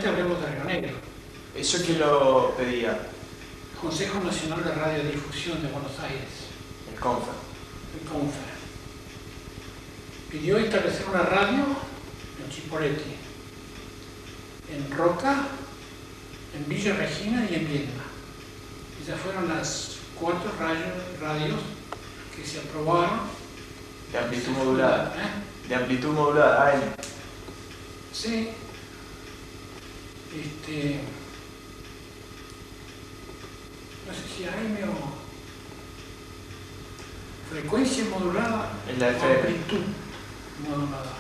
solamente hablemos de Río Negro. ¿Eso quién lo pedía? Consejo Nacional de Radiodifusión de Buenos Aires, El CONFA. el CONFA, pidió establecer una radio en Chipoleti, en Roca, en Villa Regina y en Viedma. Esas fueron las 4 radios que se aprobaron. De amplitud modulada. De amplitud modulada, AM. Sí. No sé si AM o frecuencia modulada Es la o FM. amplitud modulada.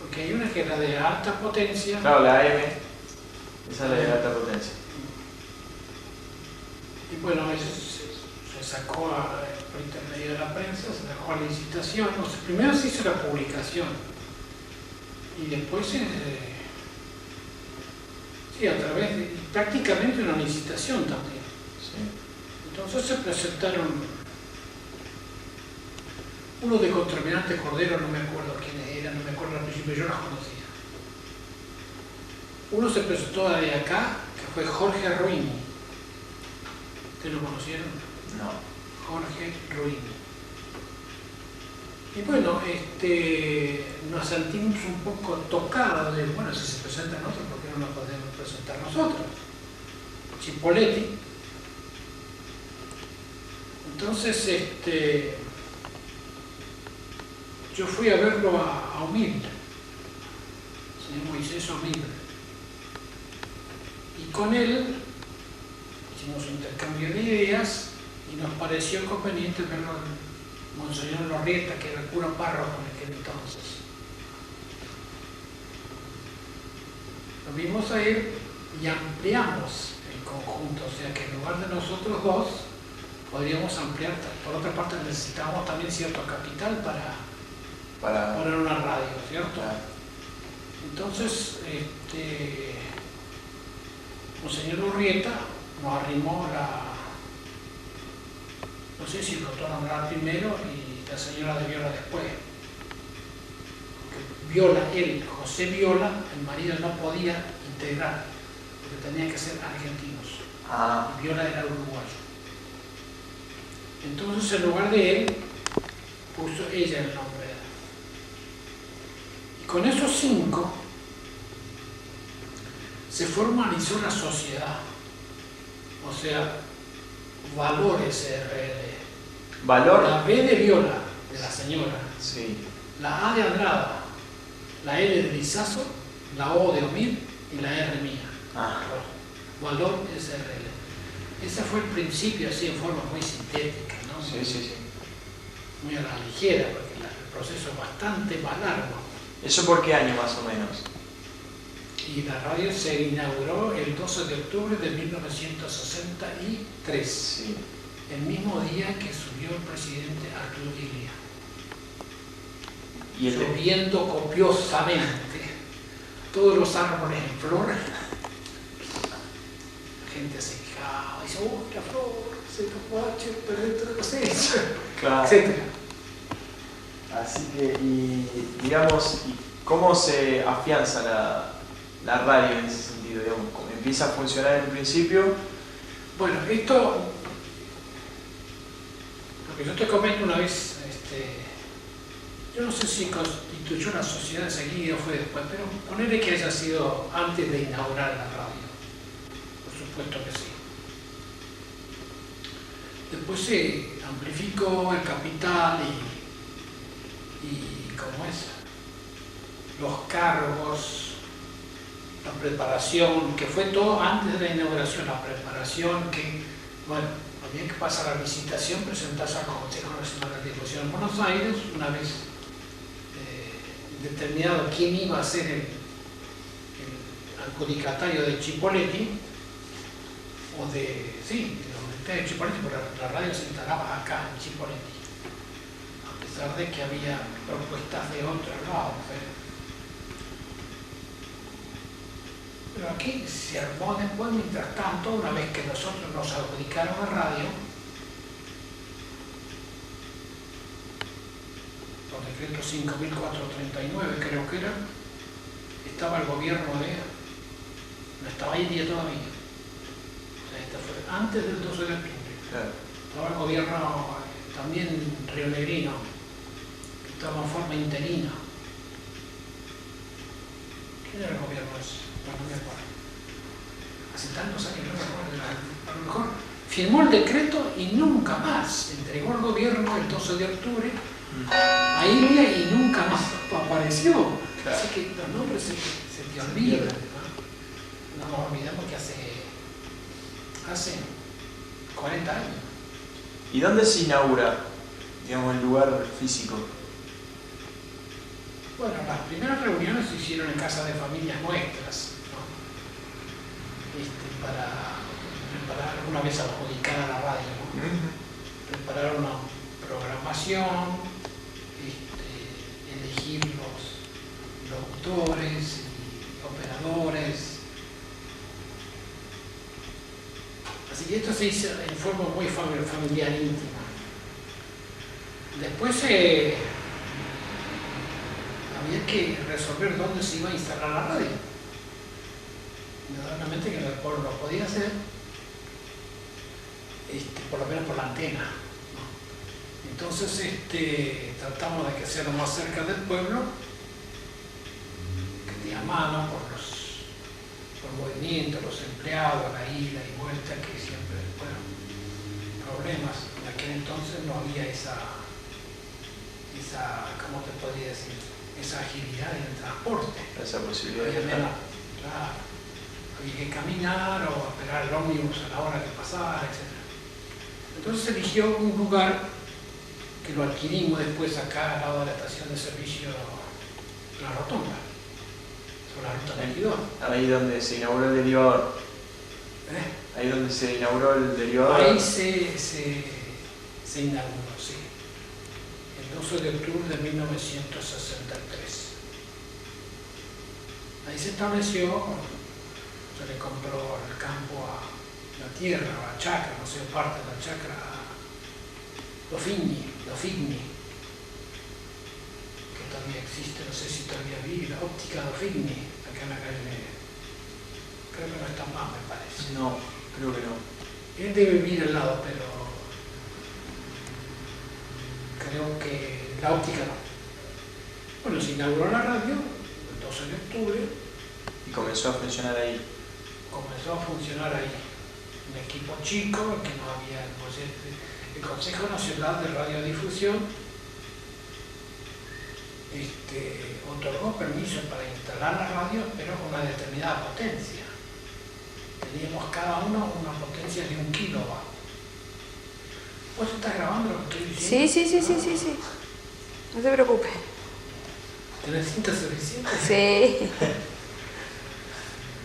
Porque hay una que era de alta potencia. Claro, la AM. Esa es la de alta potencia. Y bueno, eso se sacó por intermedio de la prensa, se sacó a licitación. O sea, primero se hizo la publicación y después sí, a través de prácticamente una licitación también. Sí. Entonces se presentaron uno de Contaminante Cordero, no me acuerdo quiénes eran, no me acuerdo al principio, yo los conocía. Uno se presentó de acá, que fue Jorge Ruini. ¿Ustedes lo conocieron? No. Jorge Ruini. Y bueno, nos sentimos un poco tocados de, bueno, si se presentan otros, ¿por qué no nos podemos presentar nosotros? Chipoleti. Entonces, yo fui a verlo a Humilde, señor Moisés Humilde. Y con él hicimos un intercambio de ideas y nos pareció conveniente verlo en Monseñor Lorrieta, que era el cura párroco en aquel entonces. Lo vimos a él y ampliamos el conjunto, o sea que en lugar de nosotros dos, podríamos ampliar. Por otra parte, necesitábamos también cierto capital para poner una radio, ¿cierto? Entonces, Monseñor Lorrieta nos arrimó no sé si el doctor Andrade primero y la señora de Viola después. Porque Viola, José Viola, el marido no podía integrar, porque tenían que ser argentinos. Y Viola era uruguayo. Entonces, en lugar de él, puso ella el nombre. Y con esos 5 se formalizó la sociedad, o sea, Valor SRL. ¿Valor? La B de Viola, de la señora. Sí. La A de Andrada, la L de Lizazo, la O de Omid y la R mía. Valor SRL. Ese fue el principio, así en forma muy sintética, ¿no? Sí, sí, sí. Muy a la ligera, porque el proceso es bastante más largo. ¿Eso por qué año más o menos? Y la radio se inauguró el 12 de octubre de 1963, Sí. el mismo día que subió el presidente Arturo Diglia. Y Lloviendo copiosamente, todos los árboles en flor. La gente se quejaba, dice, ¡oh, la flor! Se los guaches, perdete la cosecha, Claro. etc. Así que, y digamos, ¿cómo se afianza la radio en ese sentido? Digamos, ¿cómo empieza a funcionar en un principio? Bueno, esto, lo que yo te comento una vez, yo no sé si constituyó una sociedad enseguida o fue después, pero ponerle que haya sido antes de inaugurar la radio. Por supuesto que sí. Después se amplificó el capital y ¿cómo es? Los cargos, la preparación, que fue todo antes de la inauguración, la preparación que, bueno, había que pasar a la licitación, presentarse al Consejo Nacional de Difusión en Buenos Aires, una vez determinado quién iba a ser el adjudicatario de Chipoleti, o de Chipoleti, porque la radio se instalaba acá en Chipoleti, a pesar de que había propuestas de otro lado. Pero aquí se armó después, mientras tanto, una vez que nosotros nos adjudicaron la radio, por decreto 5.439 creo que era, estaba el gobierno no estaba India todavía. O sea, esto fue antes del 12 de octubre. Claro. Estaba el gobierno también rionegrino, que estaba en forma interina. ¿Quién era el gobierno ese? Bueno, no me acuerdo. Hace tantos años, no me acuerdo. A lo mejor firmó el decreto y nunca más entregó el gobierno el 12 de octubre a India y nunca más apareció. Claro. Así que los nombres se te olvidan, ¿no? No nos olvidemos que hace 40 años. ¿Y dónde se inaugura, digamos, el lugar físico? Bueno, las primeras reuniones se hicieron en casa de familias nuestras, ¿no? Para preparar, una vez adjudicada la radio, ¿no? Preparar una programación, elegir los locutores y operadores. Así que esto se hizo en forma muy familiar, íntima. Después había que resolver dónde se iba a instalar la radio. Indudablemente que el pueblo lo podía hacer, por lo menos por la antena, ¿no? Entonces tratamos de que sea lo más cerca del pueblo, que esté a mano por movimientos, los empleados, la ida y vuelta, que siempre fueron problemas. En aquel entonces no había esa, ¿cómo te podría decir? Esa agilidad en el transporte. Esa posibilidad Había de menos, claro, había que caminar o esperar el ómnibus a la hora que pasara, etc. Entonces se eligió un lugar que lo adquirimos después acá al lado de la estación de servicio La Rotonda, sobre la ruta 22. Ahí donde se inauguró el derivador. Ahí donde se inauguró el derivador. Ahí se inauguró, sí. El 12 de octubre de 1963. Ahí se estableció, se le compró el campo a la tierra, a la chacra, no sé, parte de la chacra a Los Figni, que todavía existe, no sé si todavía vive, la óptica Los Figni, acá en la calle, creo que no está más, me parece. No, creo que no. Él debe vivir al lado, pero creo que la óptica no. Bueno, se inauguró la radio el 12 de octubre. Y comenzó a funcionar ahí. Comenzó a funcionar ahí. Un equipo chico, que no había el Consejo Nacional de Radiodifusión otorgó permiso para instalar la radio, pero con una determinada potencia. Teníamos cada uno una potencia de 1 kilowatt. ¿Vos estás grabando lo que estoy diciendo? Sí. No te preocupes. ¿Tenés cinta suficiente? Sí.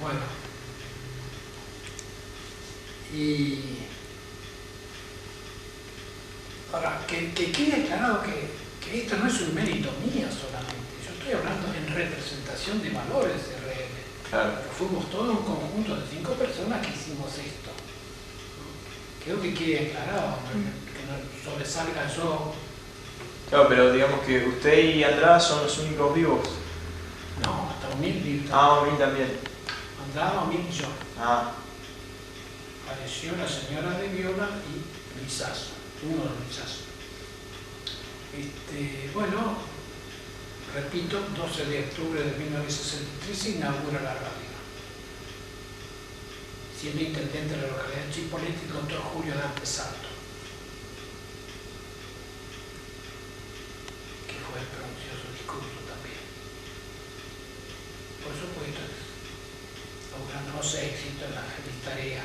Bueno. Y ahora, que quede aclarado que esto no es un mérito mío solamente. Yo estoy hablando en representación de valores de RM. Claro. Fuimos todo un conjunto de 5 personas que hicimos esto. Creo que quede aclarado, que no sobresalga yo. Claro, pero digamos que usted y Andrada son los únicos vivos. No, hasta Omil. Ah, Omil también. Andrada, Omil y yo. Ah, Apareció la señora de Viola y Lizazo, uno de los Lizazo. Bueno, repito, 12 de octubre de 1963 se inaugura la radio. Siendo intendente de la localidad de Chipolete, el doctor Julio Dante Salto, que fue el pronunció su discurso también. Por supuesto, logramos éxito en la feliz tarea,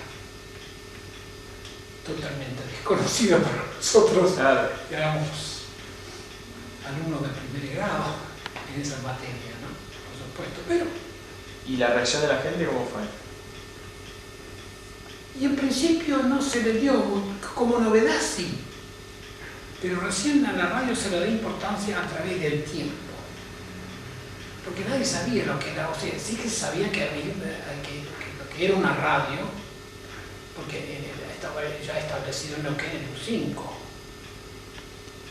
totalmente desconocida para nosotros, claro. que éramos alumnos de primer grado en esa materia, ¿no? Por supuesto, pero... ¿Y la reacción de la gente cómo fue? Y en principio no se le dio como novedad, sí, pero recién a la radio se le da importancia a través del tiempo, porque nadie sabía lo que era, o sea, sí que se sabía que que era una radio, porque estaba ya establecido en Neuquén en U5,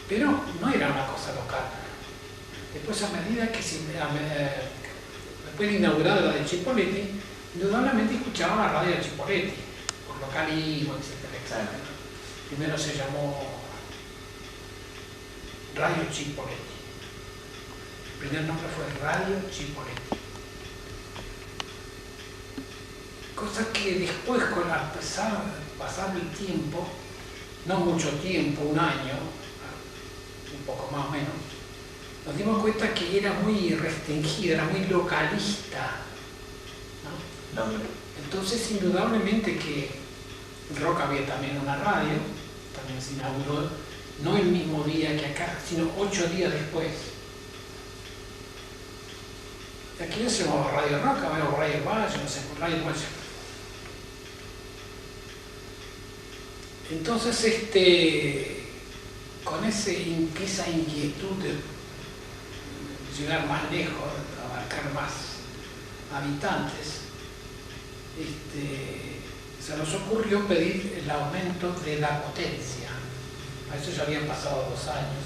pero no era una cosa local. Después, a medida que Después de inaugurada la de Chipoleti, indudablemente escuchaba la radio de Chipoleti, por localismo, etcétera, etcétera. Primero se llamó Radio Chipoleti. El primer nombre fue Radio Chipoleti. Cosa que después, con el pasar del tiempo, no mucho tiempo, un año, un poco más o menos, nos dimos cuenta que era muy restringida, era muy localista, ¿no? Entonces, indudablemente que en Roca había también una radio, también se inauguró, no el mismo día que acá, sino 8 días después. Y aquí se llamaba Radio Roca, o Radio Valle, no sé, Radio Valle. Entonces, con esa inquietud de llegar más lejos, abarcar más habitantes, se nos ocurrió pedir el aumento de la potencia. A eso ya habían pasado 2 años.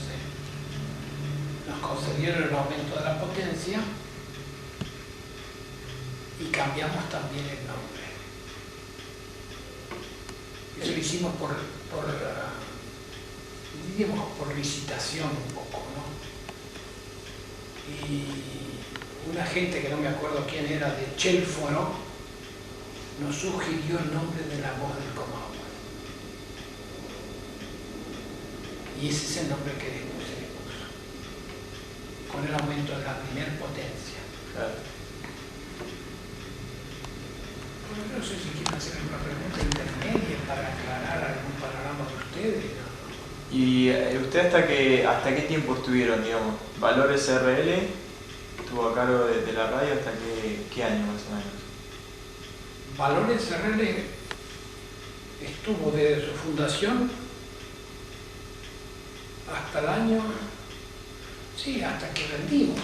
Nos concedieron el aumento de la potencia y cambiamos también el nombre. Eso lo hicimos diríamos por licitación un poco, ¿no? Y una gente que no me acuerdo quién era, de Chelforo, nos sugirió el nombre de la voz del Comahue. Y ese es el nombre que después se le puso, con el aumento de la primer potencia. Claro. No sé si quieren hacer alguna pregunta intermedia para aclarar algún panorama de ustedes, ¿no? ¿Y usted hasta qué tiempo estuvieron, digamos? ¿Valores RL estuvo a cargo de la radio hasta qué año más o menos? Valores RL estuvo desde su fundación hasta el año, sí, hasta que vendimos.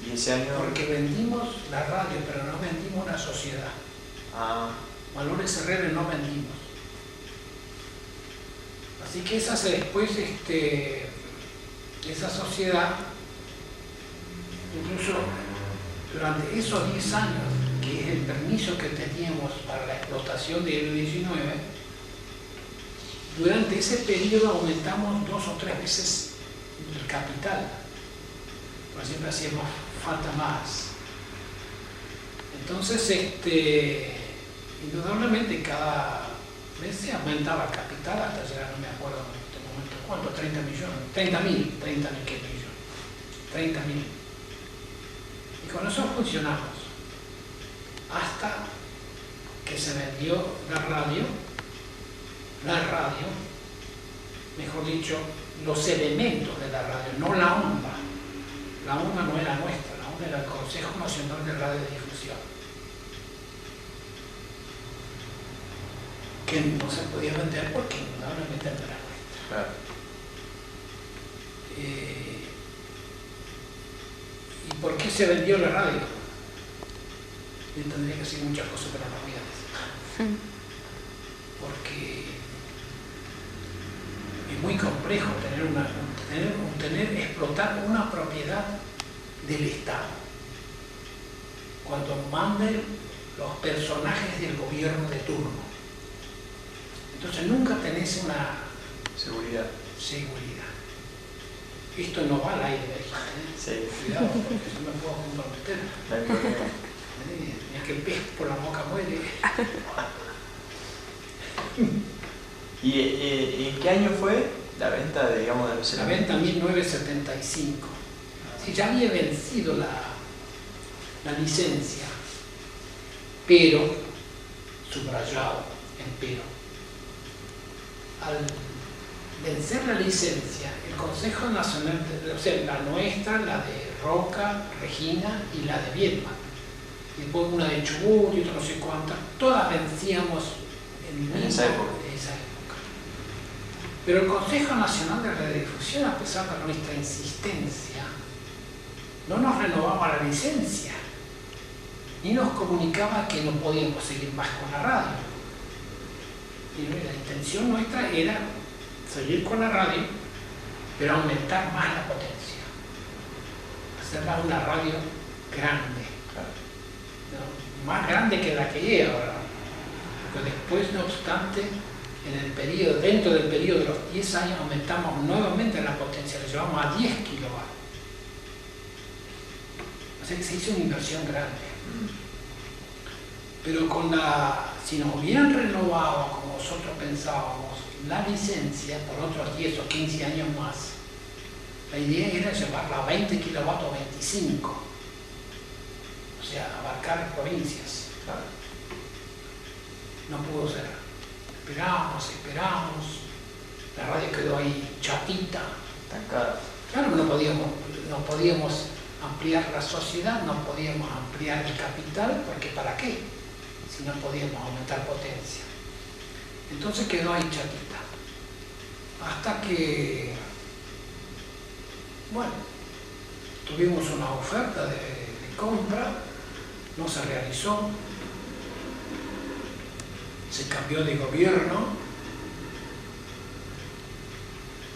¿Y ese año? Porque vendimos la radio, pero no vendimos la sociedad. Ah. Valores RL no vendimos. Así que después, esa sociedad, incluso durante esos 10 años, que es el permiso que teníamos para la explotación de L19, durante ese periodo aumentamos 2 o 3 veces el capital, porque siempre hacíamos falta más. Entonces, indudablemente cada mes se aumentaba el capital hasta llegar, no me acuerdo en este momento cuánto, 30 millones, 30.000. Y con eso funcionamos hasta que se vendió la radio, mejor dicho, los elementos de la radio, no la onda. La onda no era nuestra, la onda era el Consejo Nacional de Radiodifusión, que no se podía vender porque indudablemente no era nuestra. Claro. ¿Y por qué se vendió la radio? Yo tendría que decir muchas cosas, pero no voy a decir. Porque es muy complejo explotar una propiedad del Estado cuando manden los personajes del gobierno de turno. Entonces nunca tenés una seguridad. Esto no va al aire, Sí. Cuidado, porque yo me puedo comprometer. No hay problema. Mira que el pez por la boca muere. ¿Y en qué año fue la venta de, digamos, de los La venta en 1975. Sí, ya había vencido la licencia, pero, subrayado en pero, al vencer la licencia, el Consejo Nacional, o sea, la nuestra, la de Roca, Regina y la de Viedma, y después una de Chubut y otra no sé cuántas, todas vencíamos en esa época. Pero el Consejo Nacional de Radiodifusión, a pesar de nuestra insistencia, no nos renovaba la licencia, ni nos comunicaba que no podíamos seguir más con la radio. Y la intención nuestra era seguir con la radio, pero aumentar más la potencia, hacerla una radio grande, Claro. ¿no? Más grande que la que es ahora. Pero después, no obstante, dentro del periodo de los 10 años aumentamos nuevamente la potencia, la llevamos a 10 kilowatts. O sea que se hizo una inversión grande. Pero si nos hubieran renovado, como nosotros pensábamos, la licencia por otros 10 o 15 años más, la idea era llevarla a 20 kilowatts o 25. O sea, abarcar provincias. Claro. No pudo ser. Esperamos, la radio quedó ahí chatita. Estancada. Claro que no podíamos ampliar la sociedad, no podíamos ampliar el capital, porque ¿para qué? Si no podíamos aumentar potencia. Entonces quedó ahí chatita. Hasta que, bueno, tuvimos una oferta de compra, no se realizó, se cambió de gobierno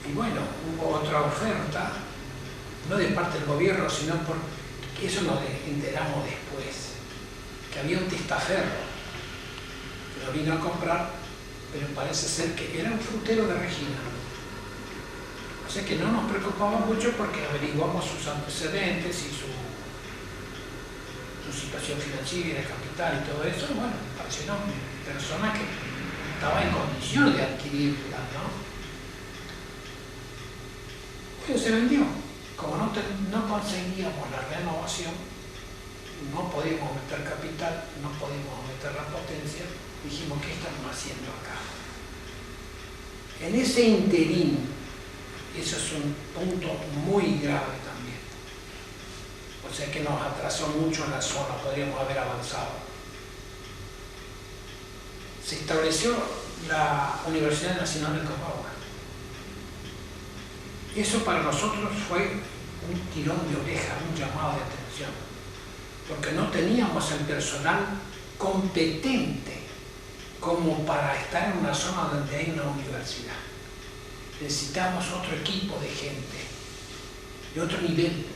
y bueno, hubo otra oferta, no de parte del gobierno, sino porque eso nos enteramos después, que había un testaferro que lo vino a comprar, pero parece ser que era un frutero de Regina. O sea que no nos preocupaba mucho porque averiguamos sus antecedentes y su situación financiera, capital y todo eso. Bueno, me pareció una persona que estaba en condiciones de adquirirla, ¿no? Bueno, se vendió. Como no conseguíamos la renovación, no podíamos aumentar capital, no podíamos aumentar la potencia, dijimos, ¿qué estamos haciendo acá? En ese interín, eso es un punto muy grave también. O sea que nos atrasó mucho en la zona, podríamos haber avanzado. Se estableció la Universidad Nacional de Cochabamba. Eso para nosotros fue un tirón de oreja, un llamado de atención, porque no teníamos el personal competente como para estar en una zona donde hay una universidad. Necesitamos otro equipo de gente, de otro nivel.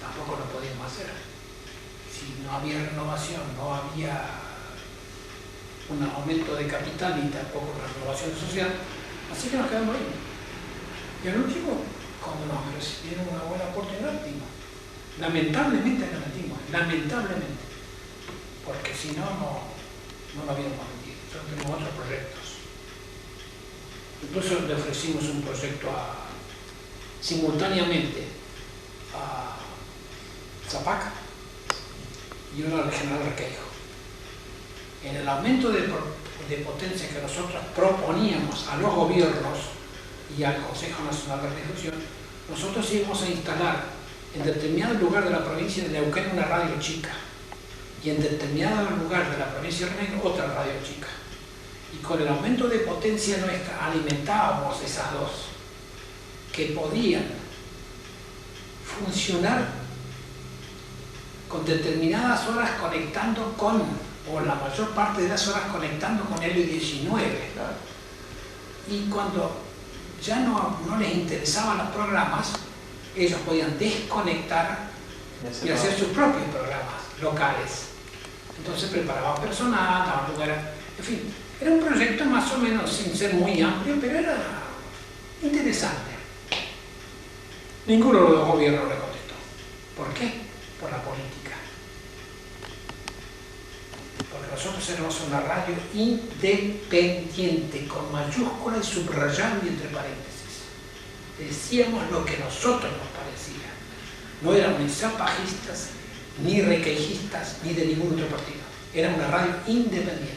Tampoco lo podíamos hacer. Si no había renovación, no había un aumento de capital y tampoco una renovación social, así que nos quedamos ahí. Y al último, cuando nos recibieron una buena oportunidad, metimos. Lamentablemente nos metimos, lamentablemente, porque si no, no lo habíamos metido. Nosotros tenemos otros proyectos. Incluso le ofrecimos un proyecto simultáneamente a Zapaca y uno al General Requeijo. En el aumento de potencia que nosotros proponíamos a los gobiernos y al Consejo Nacional de Radiodifusión, nosotros íbamos a instalar en determinado lugar de la provincia de Neuquén una radio chica y en determinado lugar de la provincia de Río Negro otra radio chica. Y con el aumento de potencia nuestra alimentábamos esas dos, que podían funcionar con determinadas horas conectando o la mayor parte de las horas conectando con Helio 19. Y cuando ya no les interesaban los programas, ellos podían desconectar y hacer sus propios programas locales. Entonces preparaban personal, daban lugar, en fin, era un proyecto más o menos sin ser muy amplio, pero era interesante. Ninguno de los gobiernos le contestó. ¿Por qué? Por la política. Porque nosotros éramos una radio independiente, con mayúscula y subrayado y entre paréntesis. Decíamos lo que a nosotros nos parecía. No éramos ni zapajistas, ni requeijistas, ni de ningún otro partido. Era una radio independiente.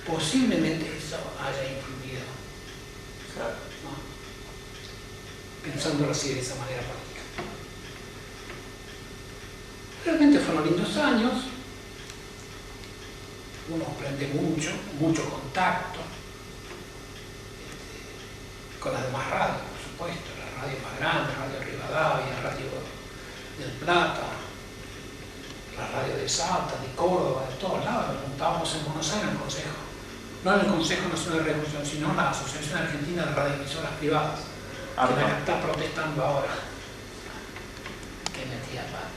Posiblemente eso haya influido, ¿no? Pensándolo así de esa manera política. Realmente fueron lindos años, uno aprende mucho contacto con las demás radios, por supuesto, la radio más grande, Radio Rivadavia, Radio del Plata, la radio de Salta, de Córdoba, de todos lados. Nos juntábamos en Buenos Aires en el Consejo. No en el Consejo Nacional de Radiodifusión, sino en la Asociación Argentina de Radioemisoras Privadas, que la está protestando ahora. Que que metía pata.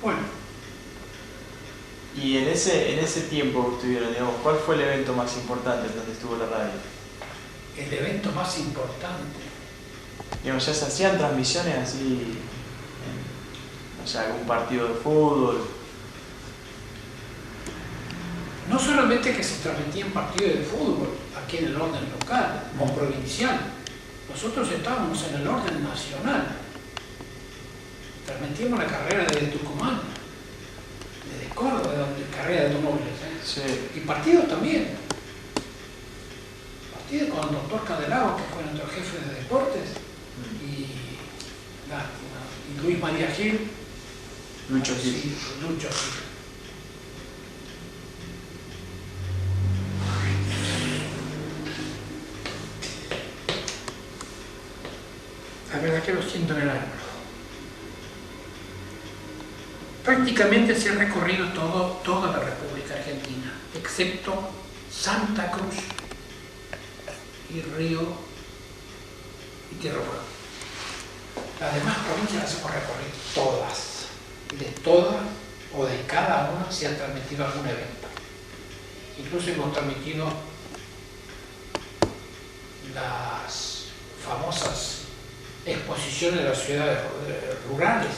Bueno. Y en ese tiempo que estuvieron, digamos, ¿cuál fue el evento más importante donde estuvo la radio? El evento más importante. Digamos, ya se hacían transmisiones así, o sea, algún partido de fútbol. No solamente que se transmitían partidos de fútbol aquí en el orden local o provincial, nosotros estábamos en el orden nacional. Transmitíamos la carrera desde Tucumán, desde Córdoba, carrera de automóviles. Sí. Y partidos también. Partidos con el doctor Cadelao, que fue nuestro jefe de deportes, y Luis María Gil. Lucho Gil. Sí, Lucho Gil. La verdad que lo siento en el alma. Prácticamente se ha recorrido toda la República Argentina, excepto Santa Cruz y Río y Tierra Fuego. Las demás provincias las hemos recorrido todas. Y de todas o de cada una se ha transmitido algún evento. Incluso hemos transmitido las famosas exposiciones de las ciudades rurales.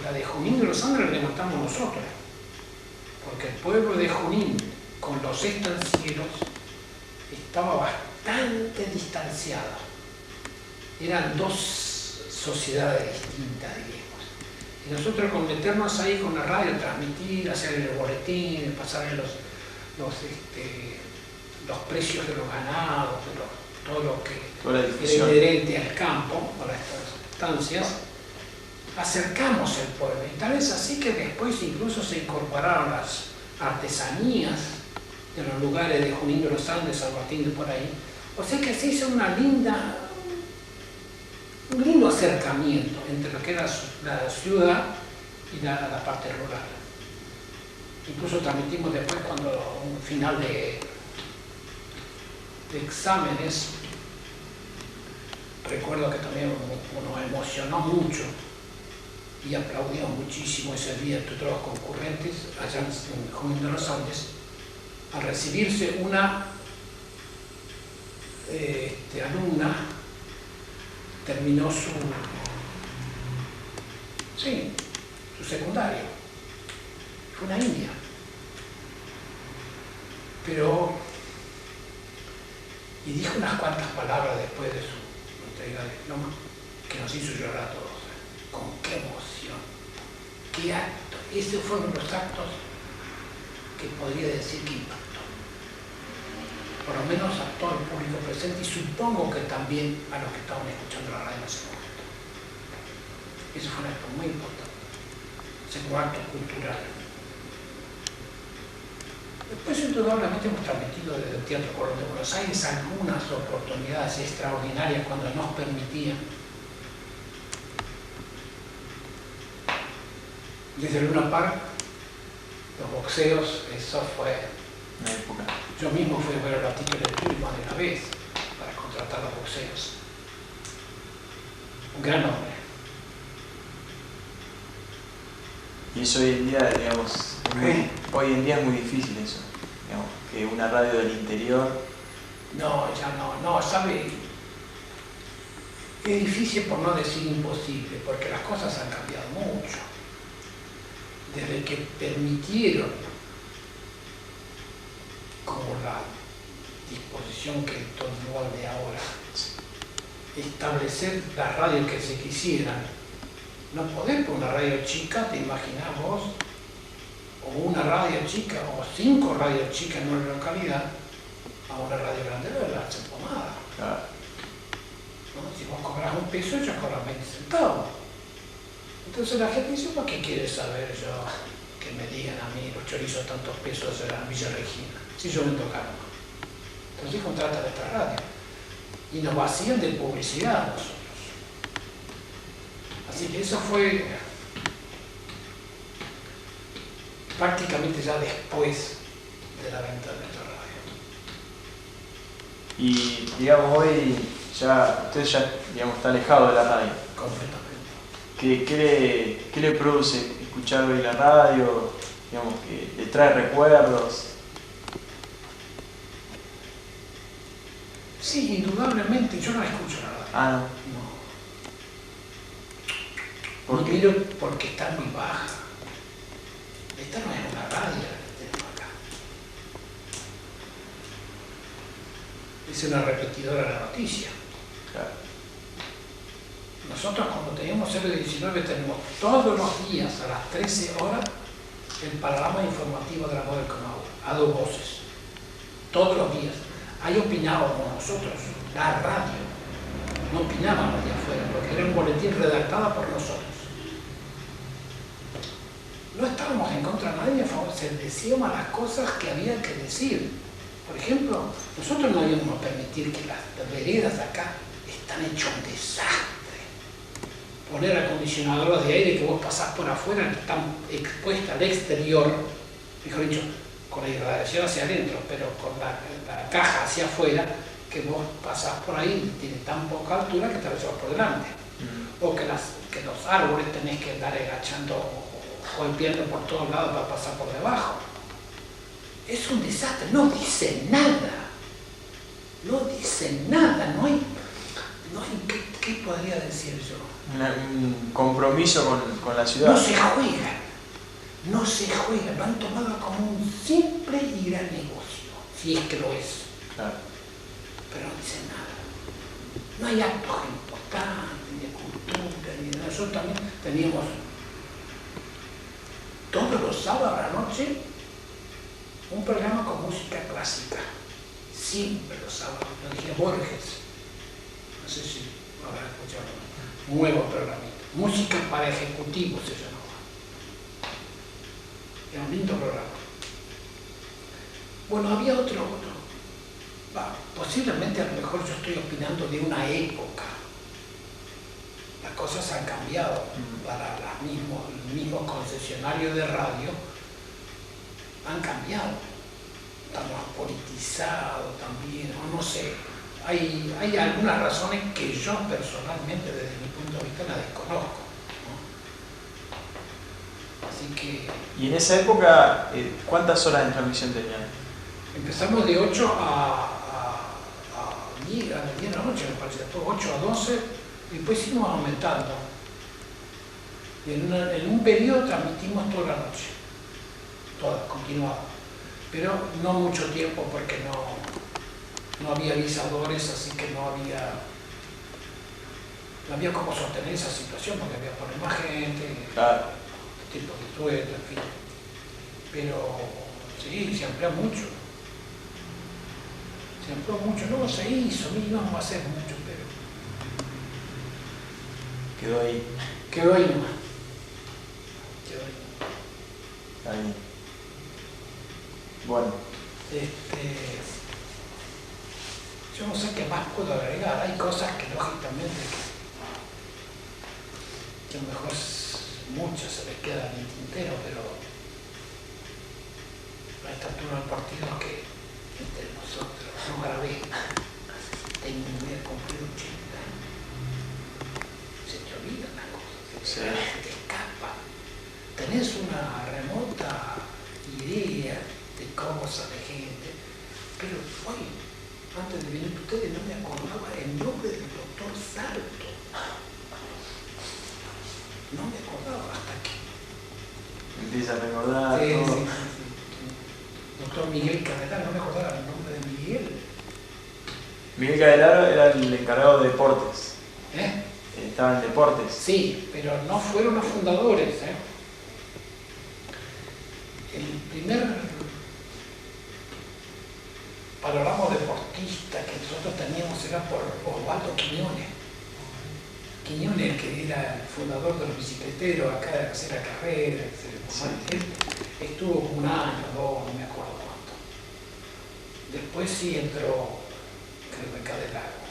La de Junín de los Andes la levantamos nosotros, porque el pueblo de Junín con los estancieros estaba bastante distanciado. Eran dos sociedades distintas, diríamos. Y nosotros con meternos ahí con la radio, transmitir, hacer el boletín, pasar los precios de los ganados, todo lo que era inherente al campo, para estas estancias, acercamos el pueblo. Y tal es así que después incluso se incorporaron las artesanías de los lugares de Junín de los Andes, San Martín de por ahí. O sea que se hizo un lindo acercamiento entre lo que era la ciudad y la parte rural. Incluso transmitimos después cuando un final de exámenes, recuerdo que también uno emocionó mucho y aplaudió muchísimo ese día entre todos los concurrentes allá en Junín de los Andes, al recibirse una alumna, terminó su secundario, fue una india, y dijo unas cuantas palabras después de su entrega de diploma que nos hizo llorar a todos. Con qué emoción, qué acto. Esos fueron los actos que podría decir que impactó. Por lo menos a todo el público presente y supongo que también a los que estaban escuchando la radio en ese momento. Eso fue un acto muy importante. Ese fue un acto cultural. Después, indudablemente, hemos transmitido desde el Teatro Colón de Buenos Aires algunas oportunidades extraordinarias cuando nos permitían. Desde Luna Park, los boxeos, eso fue una época. Yo mismo fui a ver a Latito Electric más de una vez para contratar los boxeos. Un gran hombre. Y eso hoy en día, digamos, hoy en día es muy difícil eso, digamos, que una radio del interior... No, ya no, ¿sabe? Es difícil por no decir imposible, porque las cosas han cambiado mucho. Desde que permitieron, como la disposición que tomó de ahora, establecer las radios que se quisieran. No podés por una radio chica, te imaginás vos, o una radio chica, o 5 radios chicas en una localidad, a una radio grande de la hacen pomada. Claro. ¿No? Si vos cobras $1, ellos cobran 20 centavos. Entonces la gente dice, ¿para qué quiere saber yo que me digan a mí los chorizos tantos pesos en Villa Regina? Si yo me tocaron. Entonces contratan esta radio. Y nos vacían de publicidad nosotros. Así que eso fue prácticamente ya después de la venta de nuestra radio. Y digamos, hoy usted ya digamos, está alejado de la radio. Completamente. ¿Qué le produce escuchar hoy la radio? Digamos, que le trae recuerdos. Sí, indudablemente, yo no escucho la radio. Ah, no. No. ¿Por qué? Primero porque está muy baja. Esta no es una radio la que tenemos acá. Es una repetidora de la noticia. Claro. Nosotros cuando teníamos CB19 tenemos todos los días a las 13 horas el panorama informativo de la voz del Comahue, a 2 voces. Todos los días. Ahí opinábamos nosotros, la radio. No opinábamos de afuera, porque era un boletín redactado por nosotros. No estábamos en contra de nadie, a favor, se decíamos las cosas que había que decir. Por ejemplo, nosotros no íbamos a permitir que las veredas de acá están hechas un desastre. Poner acondicionadores de aire que vos pasás por afuera, que están expuestas al exterior, mejor dicho, con la irradiación hacia adentro, pero con la caja hacia afuera, que vos pasás por ahí, tiene tan poca altura que te lo llevas por delante. O que los árboles tenés que andar agachando, golpeando por todos lados para pasar por debajo. Es un desastre, no dice nada. No dice nada, no hay ¿qué podría decir yo? Un compromiso con la ciudad. No se juega, lo han tomado como un simple y gran negocio, si es que lo es. Claro. Pero no dice nada. No hay actos importantes, ni de cultura, ni de... Nosotros también teníamos todos los sábados a la noche un programa con música clásica. Siempre los sábados. Lo dije Borges. No sé si lo habrán escuchado. Nuevo programita. Música para ejecutivos se llamaba. Era un lindo programa. Bueno, había otro. Posiblemente a lo mejor yo estoy opinando de una época. Las cosas han cambiado para los mismos concesionarios de radio. Han cambiado. Estamos politizados también, no sé. Hay algunas razones que yo personalmente, desde mi punto de vista, las desconozco, ¿no? Así que... ¿Y en esa época cuántas horas de transmisión tenían? Empezamos de 8 a 10 de la noche, me parece, después 8 a 12, y después seguimos aumentando. Y en un periodo transmitimos toda la noche, toda, continuada. Pero no mucho tiempo porque no había avisadores, así que no había cómo sostener esa situación porque había poner más gente, Claro. tipo de sueldo, en fin. Pero sí, se amplió mucho. Se amplió mucho, no se hizo, no íbamos a hacer mucho, pero Quedó ahí. quedó ahí nomás. Quedó ahí. Está bien. Bueno. Yo no sé qué más puedo agregar, hay cosas que lógicamente que a lo mejor muchas se les quedan en el tintero, pero a esta altura del partido que entre nosotros no grabé, voy a cumplir 80 años, se te olvidan las cosas, Sí. se te escapan, tenés una remota idea de cómo sale gente, pero hoy, antes de venir ustedes, no me acordaba el nombre del doctor Salto. No me acordaba hasta que... Empieza a recordar Sí, todo. sí. Doctor Miguel Carrera, no me acordaba el nombre de Miguel. Miguel Cadelaro era el encargado de deportes. ¿Eh? Estaba en deportes. Sí, pero no fueron los fundadores. El primer panorama deportista que nosotros teníamos era por Osvaldo Quiñones. Quiñones, el que era el fundador de los bicicleteros, acá de hacer la carrera, etc. Él estuvo un año, 2, no me acuerdo cuánto. Después sí entró, creo que acá del lago.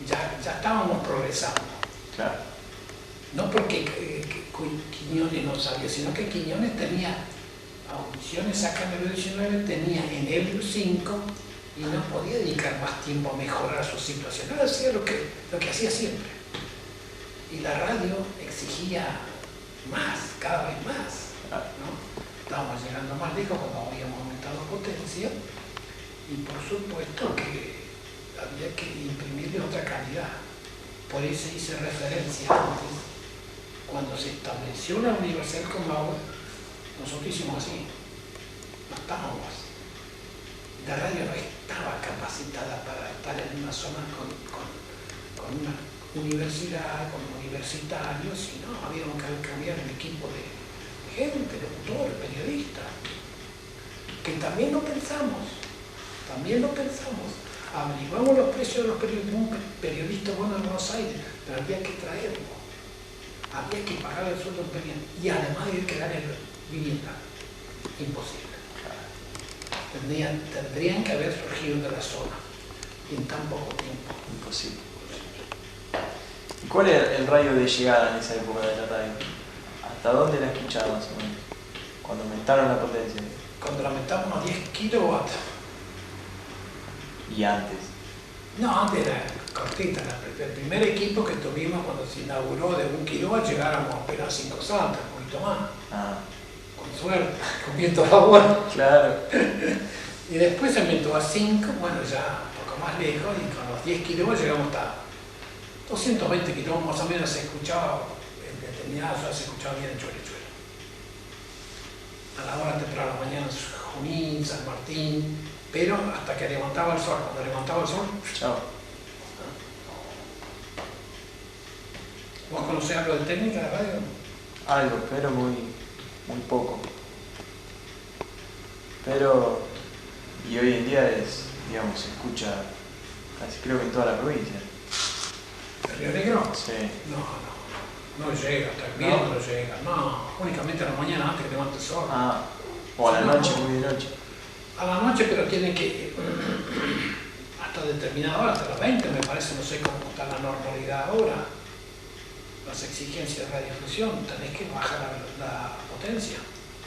Ya estábamos progresando. Claro. No porque Quiñones no sabía, sino que Quiñones tenía audiciones acá en el 19, tenía en el 5 y no podía dedicar más tiempo a mejorar su situación. Él hacía lo que hacía siempre. Y la radio exigía más, cada vez más, ¿no? Estábamos llegando más lejos cuando habíamos aumentado potencia y por supuesto que había que imprimirle otra calidad. Por eso hice referencia antes, cuando se estableció la Universidad con Mauer, nosotros hicimos así, no estábamos. La radio no estaba capacitada para estar en una zona con una universidad, con universitarios, sino había que cambiar el equipo de gente, locutores, periodistas, que también lo pensamos, averiguamos los precios de los periodistas, un periodista bueno en Buenos Aires, pero había que traerlo, había que pagar el sueldo imperial y además había que darle vivienda, imposible. Tendrían que haber surgido de la zona en tan poco tiempo. Imposible. ¿Y cuál era el radio de llegada en esa época de la radio? ¿Hasta dónde la escuchabas? Cuando aumentaron la potencia. Cuando la aumentamos unos 10 kilowatts. ¿Y antes? No, antes era cortita. El primer equipo que tuvimos cuando se inauguró de 1 kilowatt llegáramos apenas a 5 saltas, un poquito más. Ah. Con suerte, con viento a favor. Claro. Y después se aumentó a 5, bueno, ya un poco más lejos, y con los 10 kilowatts llegamos hasta 220 kilómetros más o menos. Se escuchaba, en determinadas horas se escuchaba bien en Chuerechuela. A la hora temprana de la mañana, Junín, San Martín, pero hasta que levantaba el sol. Cuando levantaba el sol, chao. ¿Vos conocés algo de técnica de radio? Algo, pero muy poco. Pero, y hoy en día digamos, se escucha casi creo que en toda la provincia. ¿El Río Negro? Sí. No llega, hasta el viento no llega. No, únicamente a la mañana antes que levante el sol. Ah, o a la noche, muy de noche. A la noche, pero tiene que hasta determinada hora, hasta las 20 me parece, no sé cómo está la normalidad ahora. Las exigencias de radiodifusión, tenés que bajar la potencia.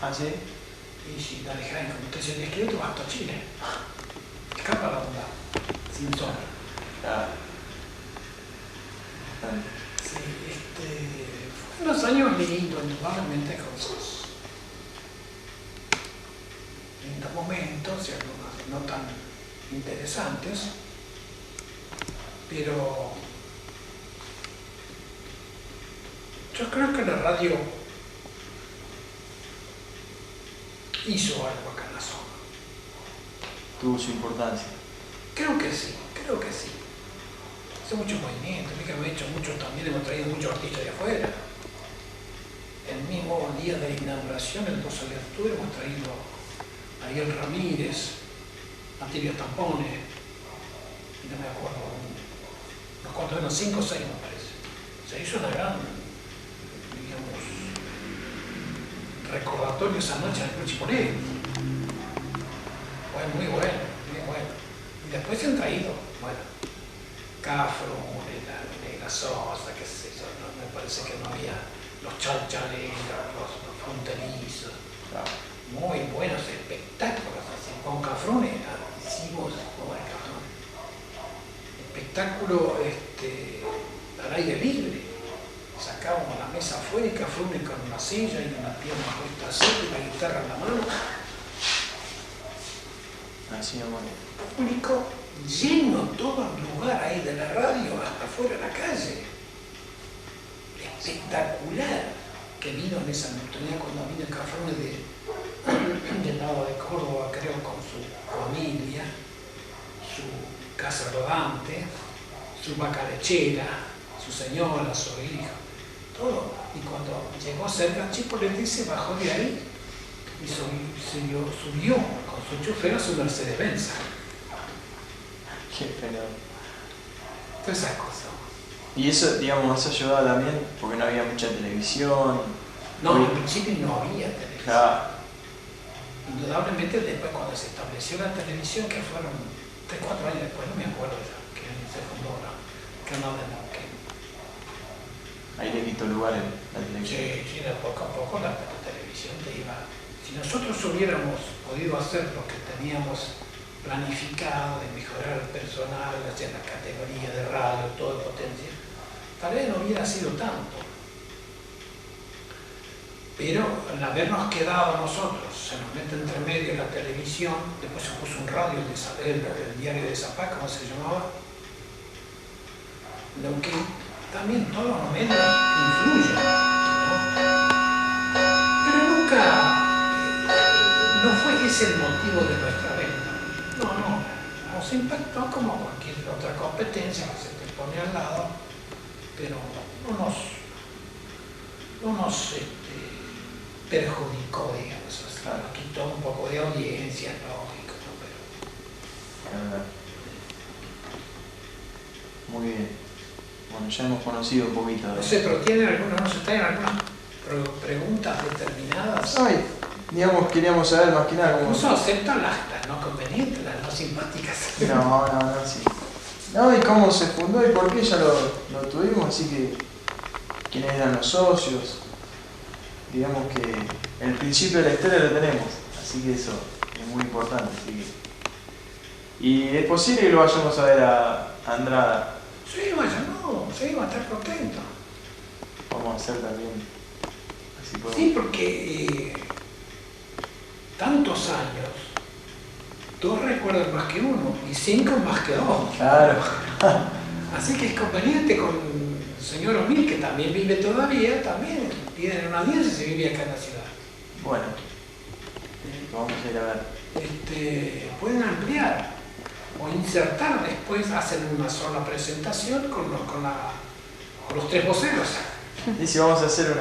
Ah, ¿sí? Y si la dejás en potencia de 10 kilómetros, vas hasta Chile. Escapa la onda, sin sombra. Ah. Sí, fueron unos años lindos, indudablemente cosas. Lindos momentos y algunos no tan interesantes, pero yo creo que la radio hizo algo acá en la zona. Tuvo su importancia. Creo que sí. Hace muchos movimientos, también hemos traído muchos artistas de afuera. El mismo día de la inauguración, el 12 de octubre, hemos traído a Ariel Ramírez, a Tibia Tampone, y no me acuerdo, unos cuantos, eran 5 o 6 me parece. Se hizo una gran, digamos, recordatorio esa noche en el Club Chiponé. Fue muy bueno. Y después se han traído, Cafro, Negra Sosa, qué sé yo, me parece que no había los chalchaleros, los fronterizos. Claro. Muy buenos espectáculos así. Con Cafrone hicimos espectáculo al aire libre. Sacábamos la mesa afuera y Cafrone con una silla y una pierna puesta así y la guitarra en la mano. Así, amor. Público lleno todo el lugar ahí de la radio hasta afuera de la calle. Espectacular que vino en esa oportunidad cuando vino el Cafrone del lado de Córdoba, creo, con su familia, su casa rodante, su vaca lechera, su señora, su hijo, todo. Y cuando llegó cerca Chipolete se bajó de ahí y subió con su chofer a su Mercedes-Benz. Qué fenómeno. Todas esas cosas. Y eso, digamos, eso ayudaba también porque no había mucha televisión. No, en principio no había televisión. Claro. Indudablemente después cuando se estableció la televisión, que fueron 3 o 4 años después, no me acuerdo ya, que se fundó la Canal de Neuquén. Ahí le quitó lugar la televisión. Sí, de poco a poco la televisión te iba. Si nosotros hubiéramos podido hacer lo que teníamos planificado de mejorar el personal, hacer la categoría de radio, todo de potencia, tal vez no hubiera sido tanto. Pero al habernos quedado nosotros, se nos mete entre medio la televisión, después se puso un radio, el diario de Zapá, ¿cómo se llamaba? Lo que también todos los medios influyen, ¿no? Pero nunca, no fue ese el motivo de nuestra venta. No, nos impactó como cualquier otra competencia que se te pone al lado, pero no nos perjudicó, digamos, nos quitó un poco de audiencia, lógico, ¿no? Pero... Muy bien. Bueno, ya hemos conocido un poquito de... No sé, pero ¿tienen algunas preguntas determinadas? Ay, digamos, queríamos saber más que nada cómo... Incluso aceptan las no convenientes, las no simpáticas. No, sí. No, y cómo se fundó y por qué ya lo tuvimos, así que... ¿Quiénes eran los socios? Digamos que el principio de la historia lo tenemos, así que eso es muy importante. Así que... Y es posible que lo vayamos a ver a Andrada. Sí, va a estar contento. Vamos a hacer también. Así podemos... Sí, porque tantos años, 2 recuerdan más que 1 y 5 más que 2. Claro. Así que es conveniente con el señor Omil, que también vive todavía, también tiene una audiencia si vive acá en la ciudad. Bueno, vamos a ir a ver. Pueden ampliar o insertar después, hacen una sola presentación con los 3 voceros. Y si vamos a hacer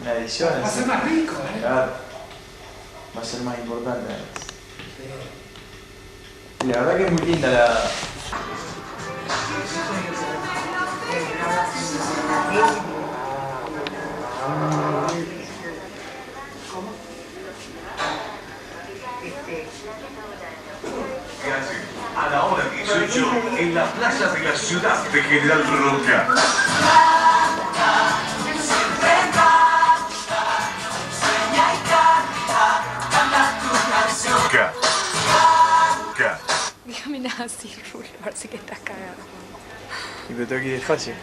una edición... Va a ser más rico, ¿eh? Claro. Va a ser más importante. Sí. Y la verdad que es muy linda la... A la hora 18 en la plaza de la ciudad de General Roca. Dígame nada así, Rubio, parece que estás cagado. Y me tengo que ir despacio.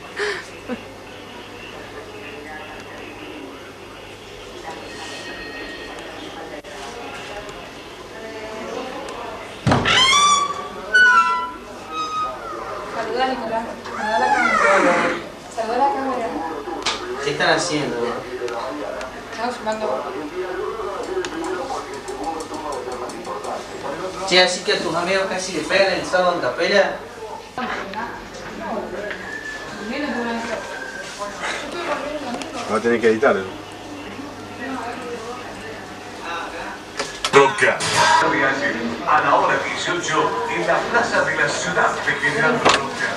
Saluda a Nicolás, saluda a la cámara. Saluda a la cámara. ¿Qué están haciendo? Estamos filmando. Che, así que a tus amigos casi le pegan el sábado en Capela. Va a tener que editar. Roca. A la hora 18 en la plaza de la ciudad de General Roca.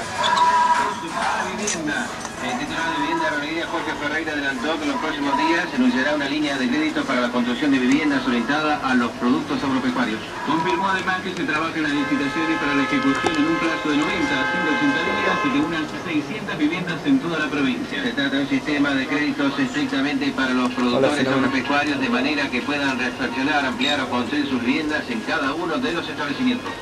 El titular de vivienda de Avenida Jorge Ferreira adelantó que en los próximos días se anunciará una línea de crédito para la construcción de viviendas orientada a los productos agropecuarios. Confirmó además que se trabaja en las licitaciones para la ejecución en un plazo de 90 a 180 días y de unas 600 viviendas en toda la provincia. Se trata de un sistema de créditos estrictamente para los productores agropecuarios, de manera que puedan refaccionar, ampliar o construir sus viviendas en cada uno de los establecimientos.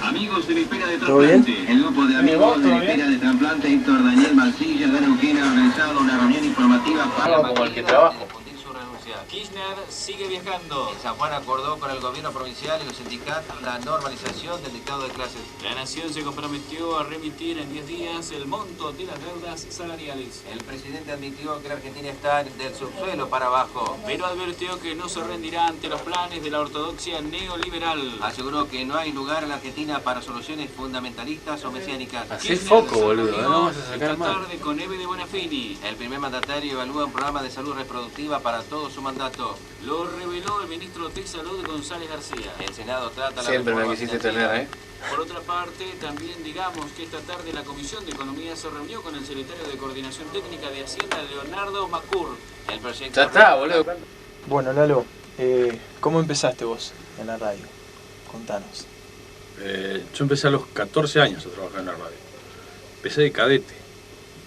Amigos de Vispera de Trasplante. El grupo de amigos de Vispera de Trasplante, Héctor Daniel Mancilla de Neuquén, ha organizado una reunión informativa para como el que trabajo. Kirchner sigue viajando. San Juan acordó con el gobierno provincial y los sindicatos la normalización del dictado de clases. La Nación se comprometió a remitir en 10 días el monto de las deudas salariales. El presidente admitió que la Argentina está del subsuelo para abajo, pero advirtió que no se rendirá ante los planes de la ortodoxia neoliberal. aseguró que no hay lugar en la Argentina para soluciones fundamentalistas o mesiánicas. Hacé foco, boludo, no vamos a sacar esta mal. tarde con Eve de Bonafini. El primer mandatario evalúa un programa de salud reproductiva para todo su mandato. Lo reveló el ministro de Salud, González García. El Senado trata la Siempre me reforma quisiste financiera. tener, Por otra parte, también digamos que esta tarde la Comisión de Economía se reunió con el secretario de Coordinación Técnica de Hacienda, Leonardo Macur. El proyecto... Ya está, boludo. Bueno, Lalo, ¿cómo empezaste vos en la radio? Contanos. Yo empecé a los 14 años a trabajar en la radio. Empecé de cadete.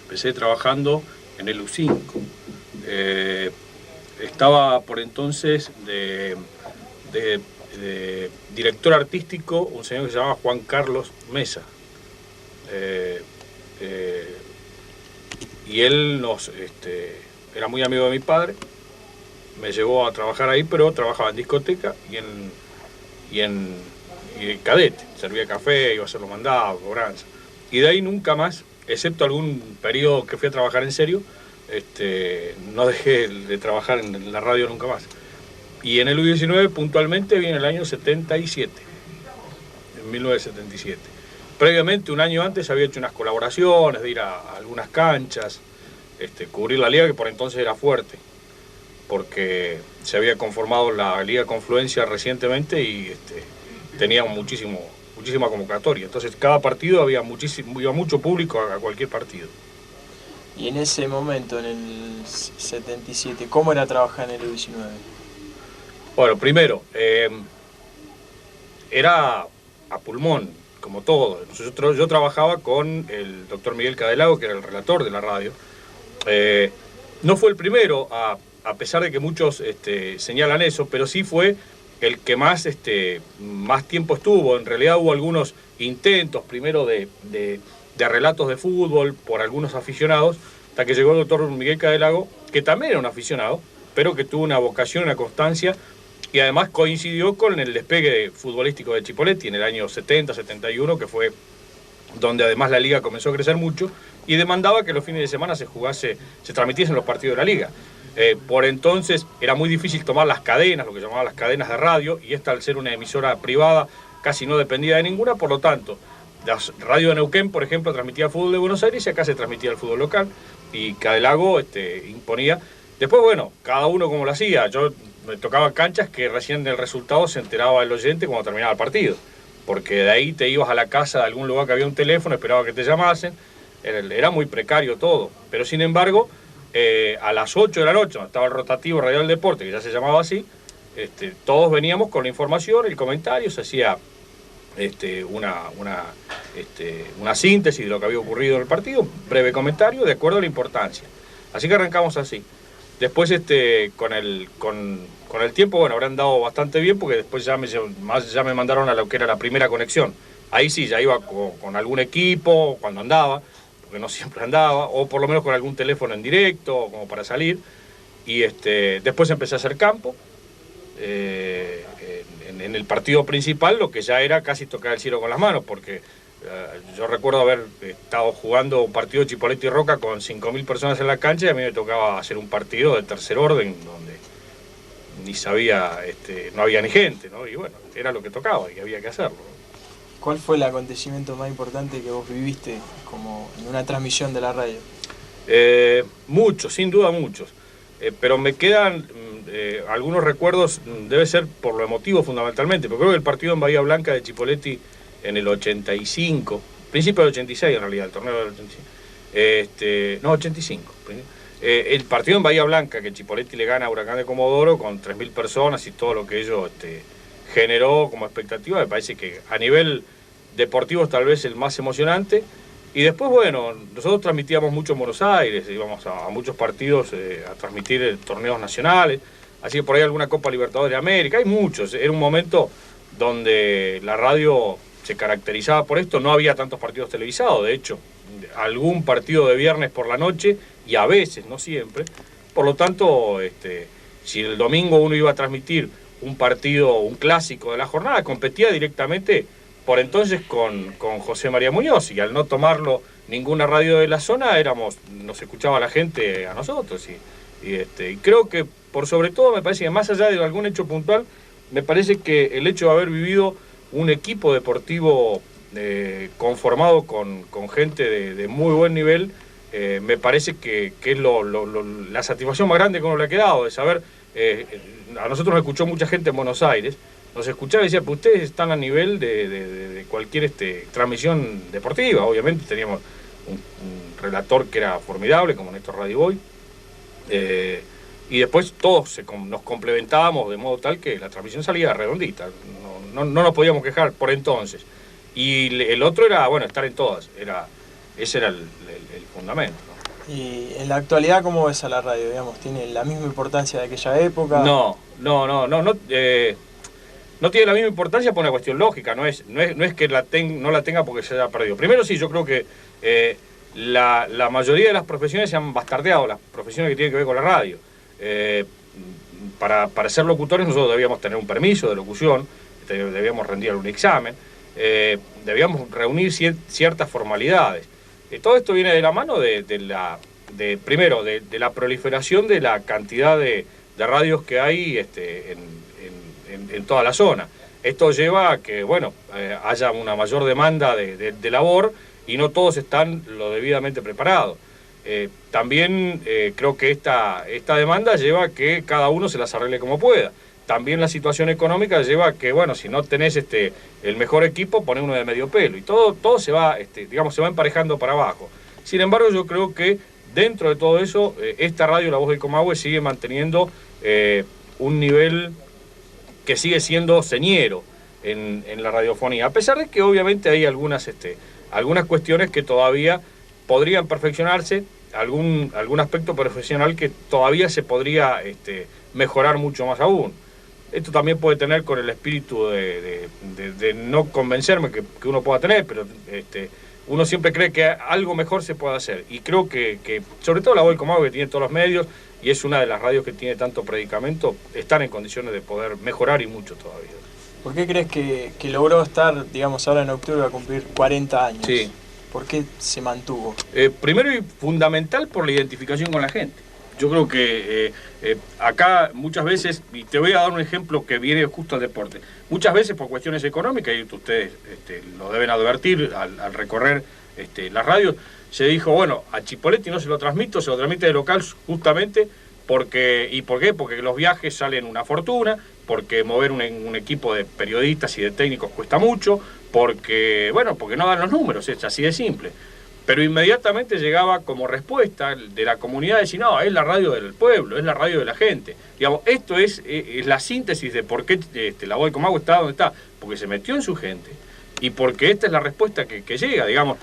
Empecé trabajando en el U5. Estaba por entonces de director artístico un señor que se llamaba Juan Carlos Mesa. Y él era muy amigo de mi padre, me llevó a trabajar ahí, pero trabajaba en discoteca y en cadete, servía café, iba a hacer los mandados, cobranza. Y de ahí nunca más, excepto algún periodo que fui a trabajar en serio, no dejé de trabajar en la radio nunca más. Y en el U19 puntualmente viene el año 77, en 1977. Previamente, un año antes, había hecho unas colaboraciones, de ir a algunas canchas, cubrir la liga, que por entonces era fuerte, porque se había conformado la Liga Confluencia recientemente y tenía muchísima convocatoria. Entonces cada partido iba mucho público a cualquier partido. Y en ese momento, en el 77, ¿cómo era trabajar en el U19? Bueno, primero, era a pulmón, como todo. Yo trabajaba con el doctor Miguel Cadelago, que era el relator de la radio. No fue el primero, a pesar de que muchos señalan eso, pero sí fue el que más tiempo estuvo. En realidad hubo algunos intentos, primero de relatos de fútbol por algunos aficionados, hasta que llegó el doctor Miguel Cadelago, que también era un aficionado, pero que tuvo una vocación, una constancia, y además coincidió con el despegue futbolístico de Chipoleti en el año 70, 71, que fue donde además la liga comenzó a crecer mucho, y demandaba que los fines de semana se transmitiesen los partidos de la liga. Por entonces era muy difícil tomar las cadenas, lo que llamaban las cadenas de radio, y esta, al ser una emisora privada, casi no dependía de ninguna. Por lo tanto, la radio de Neuquén, por ejemplo, transmitía el fútbol de Buenos Aires, y acá se transmitía el fútbol local, y Cadelago imponía. Después, bueno, cada uno como lo hacía. Yo me tocaba canchas que recién del resultado se enteraba el oyente cuando terminaba el partido, porque de ahí te ibas a la casa de algún lugar que había un teléfono, esperaba que te llamasen. Era muy precario todo, pero sin embargo, a las 8 de la noche, donde estaba el rotativo Radial Deporte, que ya se llamaba así, todos veníamos con la información, el comentario, se hacía una síntesis de lo que había ocurrido en el partido, un breve comentario de acuerdo a la importancia. Así que arrancamos así. Después con el tiempo, bueno, habrán dado bastante bien, porque después ya me mandaron a lo que era la primera conexión. Ahí sí, ya iba con algún equipo, cuando andaba, porque no siempre andaba, o por lo menos con algún teléfono en directo, como para salir. Y después empecé a hacer campo. En el partido principal, lo que ya era casi tocar el cielo con las manos, porque yo recuerdo haber estado jugando un partido de Chipoleti y Roca con 5.000 personas en la cancha, y a mí me tocaba hacer un partido de tercer orden, donde ni sabía, no había ni gente, ¿no? Y bueno, era lo que tocaba y había que hacerlo. ¿Cuál fue el acontecimiento más importante que vos viviste como en una transmisión de la radio? Muchos, sin duda muchos. Pero me quedan algunos recuerdos, debe ser por lo emotivo fundamentalmente, porque creo que el partido en Bahía Blanca de Chipoleti en el 85, principio del 86 en realidad, el torneo del 85, 85. El partido en Bahía Blanca, que Chipoleti le gana a Huracán de Comodoro con 3.000 personas y todo lo que ello generó como expectativa, me parece que a nivel deportivo es tal vez el más emocionante. Y después, bueno, nosotros transmitíamos mucho en Buenos Aires, íbamos a muchos partidos a transmitir torneos nacionales, así que por ahí alguna Copa Libertadores de América, hay muchos. Era un momento donde la radio se caracterizaba por esto, no había tantos partidos televisados, de hecho, algún partido de viernes por la noche, y a veces, no siempre. Por lo tanto, si el domingo uno iba a transmitir un partido, un clásico de la jornada, competía directamente por entonces con José María Muñoz, y al no tomarlo ninguna radio de la zona, nos escuchaba la gente a nosotros, y creo que por sobre todo me parece que más allá de algún hecho puntual, me parece que el hecho de haber vivido un equipo deportivo conformado con gente de muy buen nivel, me parece que es la satisfacción más grande que uno le ha quedado, de saber, a nosotros nos escuchó mucha gente en Buenos Aires, nos escuchaba y decía, pues ustedes están a nivel de cualquier transmisión deportiva. Obviamente teníamos un relator que era formidable, como Néstor Radiboy, y después todos nos complementábamos de modo tal que la transmisión salía redondita, no nos podíamos quejar por entonces. Y el otro era, bueno, estar en todas, ese era el fundamento, ¿no? Y en la actualidad, ¿cómo ves a la radio? Digamos, ¿tiene la misma importancia de aquella época? No. no tiene la misma importancia por una cuestión lógica, no es que no la tenga porque se haya perdido. Primero sí, yo creo que la mayoría de las profesiones se han bastardeado, las profesiones que tienen que ver con la radio. Para ser locutores nosotros debíamos tener un permiso de locución, debíamos rendir algún examen, debíamos reunir ciertas formalidades. Todo esto viene de la mano primero, de la proliferación de la cantidad de radios que hay en toda la zona. Esto lleva a que, bueno, haya una mayor demanda de labor y no todos están lo debidamente preparados. También creo que esta demanda lleva a que cada uno se las arregle como pueda. También la situación económica lleva a que, bueno, si no tenés el mejor equipo, poné uno de medio pelo. Y todo se va, se va emparejando para abajo. Sin embargo, yo creo que dentro de todo eso, esta radio, La Voz del Comahue, sigue manteniendo un nivel que sigue siendo señero en la radiofonía. A pesar de que obviamente hay algunas cuestiones que todavía podrían perfeccionarse, algún aspecto profesional que todavía se podría mejorar mucho más aún. Esto también puede tener con el espíritu de no convencerme que uno pueda tener, pero uno siempre cree que algo mejor se puede hacer. Y creo que sobre todo La Voz del Comahue, que tiene todos los medios, y es una de las radios que tiene tanto predicamento, están en condiciones de poder mejorar y mucho todavía. ¿Por qué crees que logró estar, digamos, ahora en octubre va a cumplir 40 años? Sí. ¿Por qué se mantuvo? Primero y fundamental por la identificación con la gente. Yo creo que acá muchas veces, y te voy a dar un ejemplo que viene justo al deporte, muchas veces por cuestiones económicas, y ustedes lo deben advertir al recorrer las radios, se dijo, bueno, a Chipoletti no se lo transmito, se lo transmite de local justamente porque, ¿y por qué? Porque los viajes salen una fortuna, porque mover un equipo de periodistas y de técnicos cuesta mucho, porque no dan los números, es así de simple. Pero inmediatamente llegaba como respuesta de la comunidad decir, no, es la radio del pueblo, es la radio de la gente. Digamos, esto es la síntesis de por qué La Voz del Comahue está donde está, porque se metió en su gente y porque esta es la respuesta que llega. Digamos,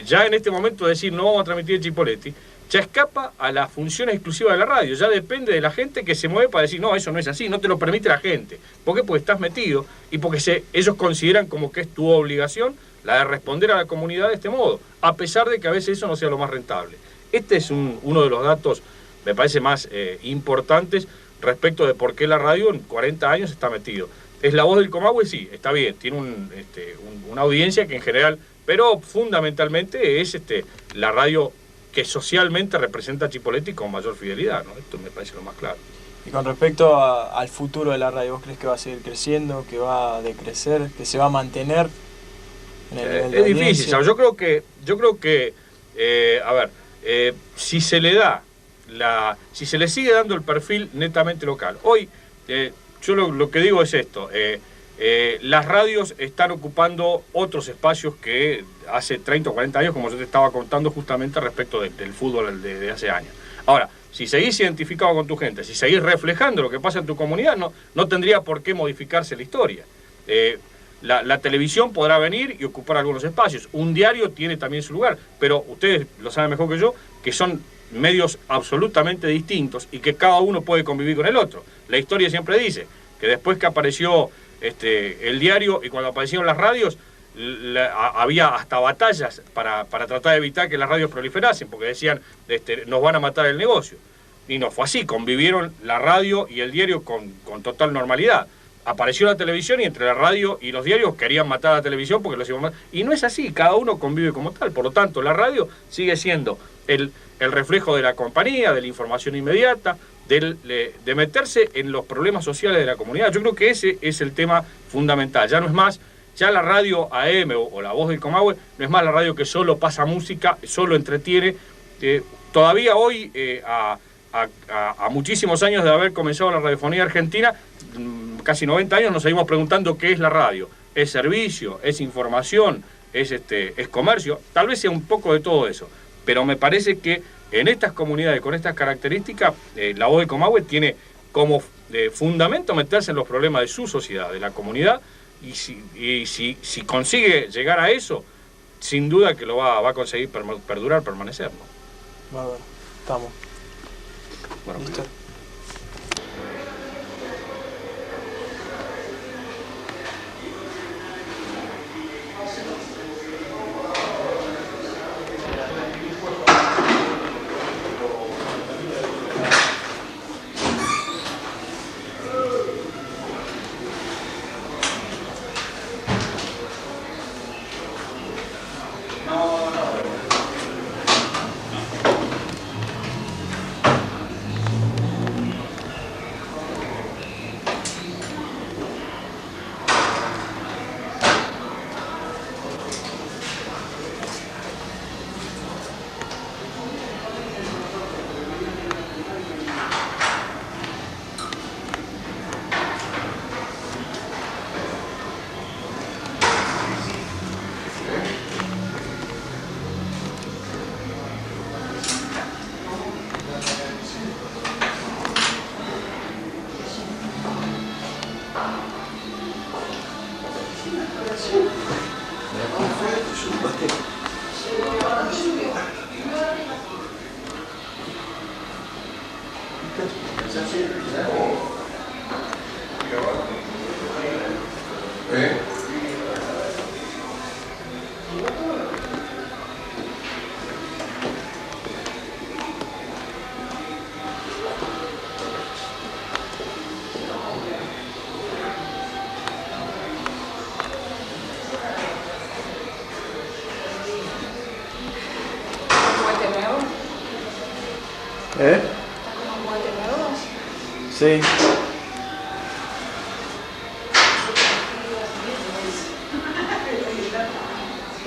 ya en este momento decir no vamos a transmitir Chipoletti, ya escapa a la función exclusiva de la radio, ya depende de la gente que se mueve para decir, no, eso no es así, no te lo permite la gente. ¿Por qué? Porque estás metido y porque ellos consideran como que es tu obligación la de responder a la comunidad de este modo, a pesar de que a veces eso no sea lo más rentable. Este es uno de los datos, me parece, más importantes respecto de por qué la radio en 40 años está metido. Es La Voz del Comahue, sí, está bien, tiene una audiencia que en general, pero fundamentalmente es la radio que socialmente representa a Chipoletti con mayor fidelidad, ¿no? Esto me parece lo más claro. Y con respecto al futuro de la radio, ¿vos crees que va a seguir creciendo, que va a decrecer, que se va a mantener? Es difícil, ¿sabes? Yo creo que si se le da si se le sigue dando el perfil netamente local. Hoy, yo lo que digo es esto, las radios están ocupando otros espacios que hace 30 o 40 años, como yo te estaba contando justamente respecto del fútbol de hace años. Ahora, si seguís identificado con tu gente, si seguís reflejando lo que pasa en tu comunidad, no tendría por qué modificarse la historia. La televisión podrá venir y ocupar algunos espacios. Un diario tiene también su lugar, pero ustedes lo saben mejor que yo, que son medios absolutamente distintos y que cada uno puede convivir con el otro. La historia siempre dice que después que apareció el diario y cuando aparecieron las radios, había hasta batallas para tratar de evitar que las radios proliferasen, porque decían, nos van a matar el negocio. Y no fue así, convivieron la radio y el diario con total normalidad. Apareció la televisión y entre la radio y los diarios querían matar a la televisión porque los iban a matar. Y no es así, cada uno convive como tal. Por lo tanto, la radio sigue siendo el reflejo de la compañía, de la información inmediata, de meterse en los problemas sociales de la comunidad. Yo creo que ese es el tema fundamental. Ya no es más, ya la radio AM o La Voz del Comahue no es más la radio que solo pasa música, solo entretiene. Todavía hoy, a muchísimos años de haber comenzado la radiofonía argentina, casi 90 años, nos seguimos preguntando qué es la radio. ¿Es servicio? ¿Es información? ¿Es comercio? Tal vez sea un poco de todo eso. Pero me parece que en estas comunidades con estas características, La Voz del Comahue tiene como fundamento meterse en los problemas de su sociedad, de la comunidad, y si consigue llegar a eso, sin duda que lo va a conseguir perdurar, permanecer, ¿no? Bueno, estamos. Bueno, listo. ¿Eh? ¿Estás como moderador? Sí.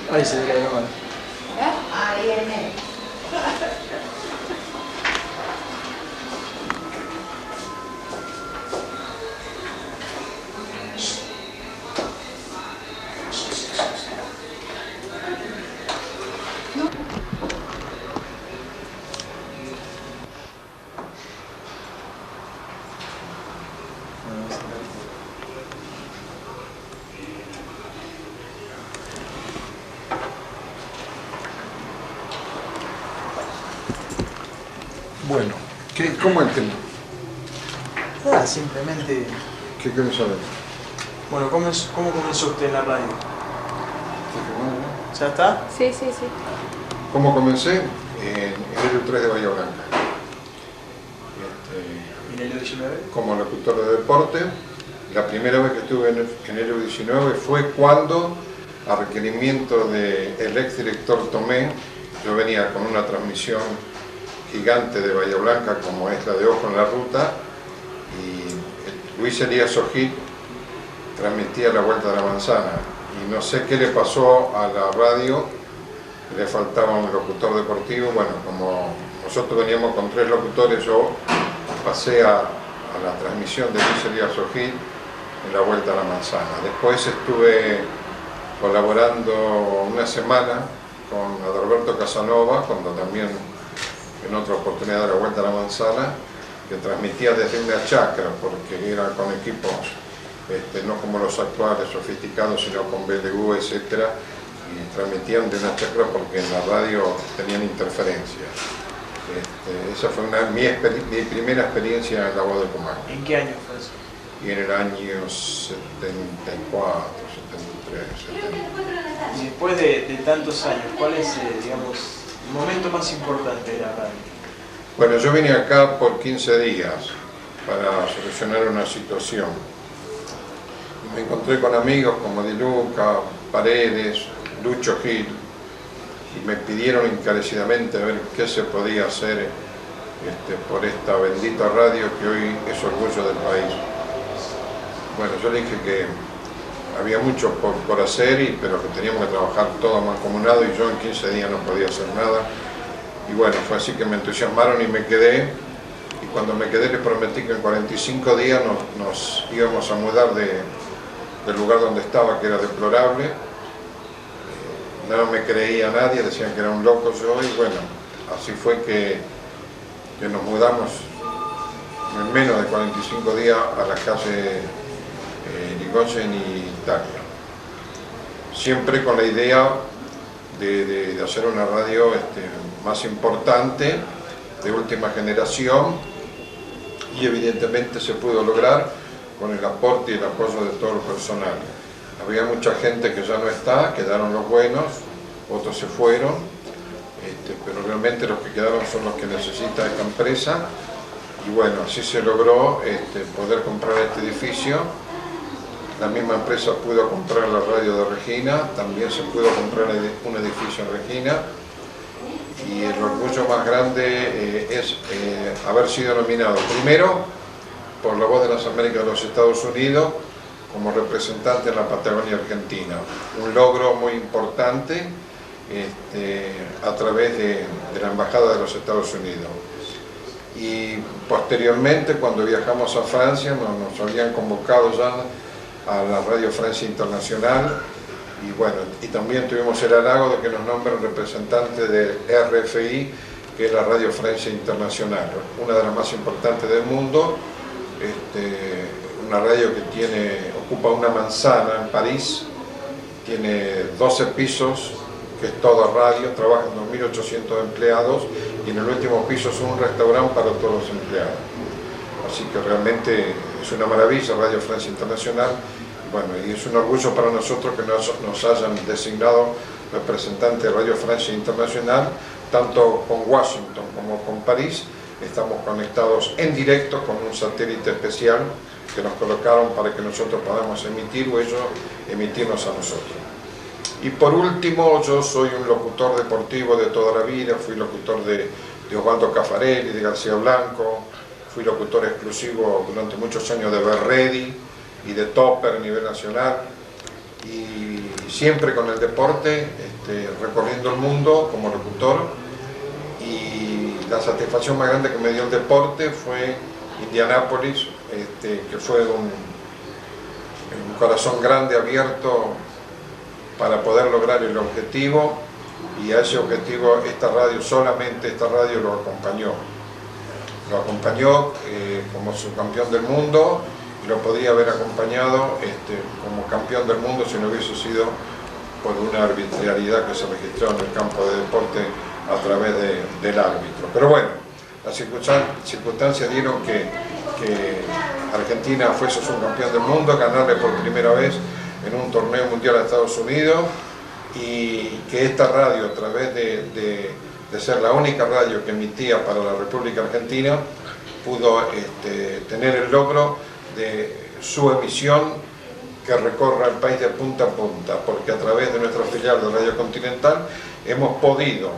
Ahí se ve la cámara. Ahí viene. Bueno, ¿cómo es el tema? Ah, simplemente... ¿Qué querés saber? Bueno, ¿cómo comenzó usted en la radio? ¿Ya está? Sí, sí, sí. ¿Cómo comencé? En el 3 de Bahía Blanca. ¿Y en el 19? Como locutor de deporte. La primera vez que estuve en el 19 fue cuando, a requerimiento del exdirector Tomé, yo venía con una transmisión gigante de Bahía Blanca como es la de Ojo en la Ruta, y Luis Elías Ojit transmitía la Vuelta de la Manzana, y no sé qué le pasó a la radio, le faltaba un locutor deportivo. Bueno, como nosotros veníamos con 3 locutores, yo pasé a la transmisión de Luis Elías Ojit en la Vuelta a la Manzana. Después estuve colaborando una semana con Adalberto Casanova, cuando también en otra oportunidad de la Vuelta a la Manzana, que transmitía desde una chacra, porque era con equipos no como los actuales sofisticados, sino con BLU, etc. Y transmitían de una chacra porque en la radio tenían interferencia. Esa fue mi primera experiencia en la voz de Comando. ¿En qué año fue eso? Y en el año 74, 73, 70. Y después de tantos años, ¿cuál es, digamos, el momento más importante de la radio? Bueno, yo vine acá por 15 días para solucionar una situación. Y me encontré con amigos como Di Luca, Paredes, Lucho Gil, y me pidieron encarecidamente ver qué se podía hacer por esta bendita radio que hoy es orgullo del país. Bueno, yo le dije que había mucho por hacer, pero que teníamos que trabajar todo mancomunado, y yo en 15 días no podía hacer nada. Y bueno, fue así que me entusiasmaron y me quedé. Y cuando me quedé les prometí que en 45 días nos íbamos a mudar del lugar donde estaba, que era deplorable. No me creía nadie, decían que era un loco yo, y bueno, así fue que nos mudamos en menos de 45 días a la calle Irigoyen y Italia. Siempre con la idea de hacer una radio más importante, de última generación, y evidentemente se pudo lograr con el aporte y el apoyo de todo el personal. Había mucha gente que ya no está, quedaron los buenos, otros se fueron, pero realmente los que quedaron son los que necesita esta empresa. Y bueno, así se logró poder comprar este edificio. La misma empresa pudo comprar la radio de Regina, también se pudo comprar un edificio en Regina. Y el orgullo más grande es haber sido nominado primero por La Voz de las Américas de los Estados Unidos como representante en la Patagonia Argentina. Un logro muy importante a través de la Embajada de los Estados Unidos. Y posteriormente, cuando viajamos a Francia, nos habían convocado ya a la Radio Francia Internacional, y bueno, y también tuvimos el halago de que nos nombren representante de RFI, que es la Radio Francia Internacional, una de las más importantes del mundo, una radio que ocupa una manzana en París, tiene 12 pisos, que es toda radio, trabajan 2.800 empleados, y en el último piso es un restaurante para todos los empleados. Así que realmente es una maravilla Radio Francia Internacional. Bueno, y es un orgullo para nosotros que nos hayan designado representante de Radio Francia Internacional, tanto con Washington como con París. Estamos conectados en directo con un satélite especial que nos colocaron para que nosotros podamos emitir, o ellos emitirnos a nosotros. Y por último, yo soy un locutor deportivo de toda la vida, fui locutor de de Osvaldo Caffarelli, de García Blanco, fui locutor exclusivo durante muchos años de Berredi y de Topper a nivel nacional, y siempre con el deporte, recorriendo el mundo como locutor, y la satisfacción más grande que me dio el deporte fue Indianápolis, que fue un corazón grande, abierto para poder lograr el objetivo, y a ese objetivo solamente esta radio lo acompañó. Lo acompañó como subcampeón del mundo, y lo podría haber acompañado como campeón del mundo si no hubiese sido por una arbitrariedad que se registró en el campo de deporte a través del árbitro. Pero bueno, las circunstancias dieron que Argentina fuese subcampeón del mundo, ganarle por primera vez en un torneo mundial a Estados Unidos, y que esta radio, a través de ser la única radio que emitía para la República Argentina, pudo tener el logro de su emisión que recorra el país de punta a punta, porque a través de nuestra filial de Radio Continental hemos podido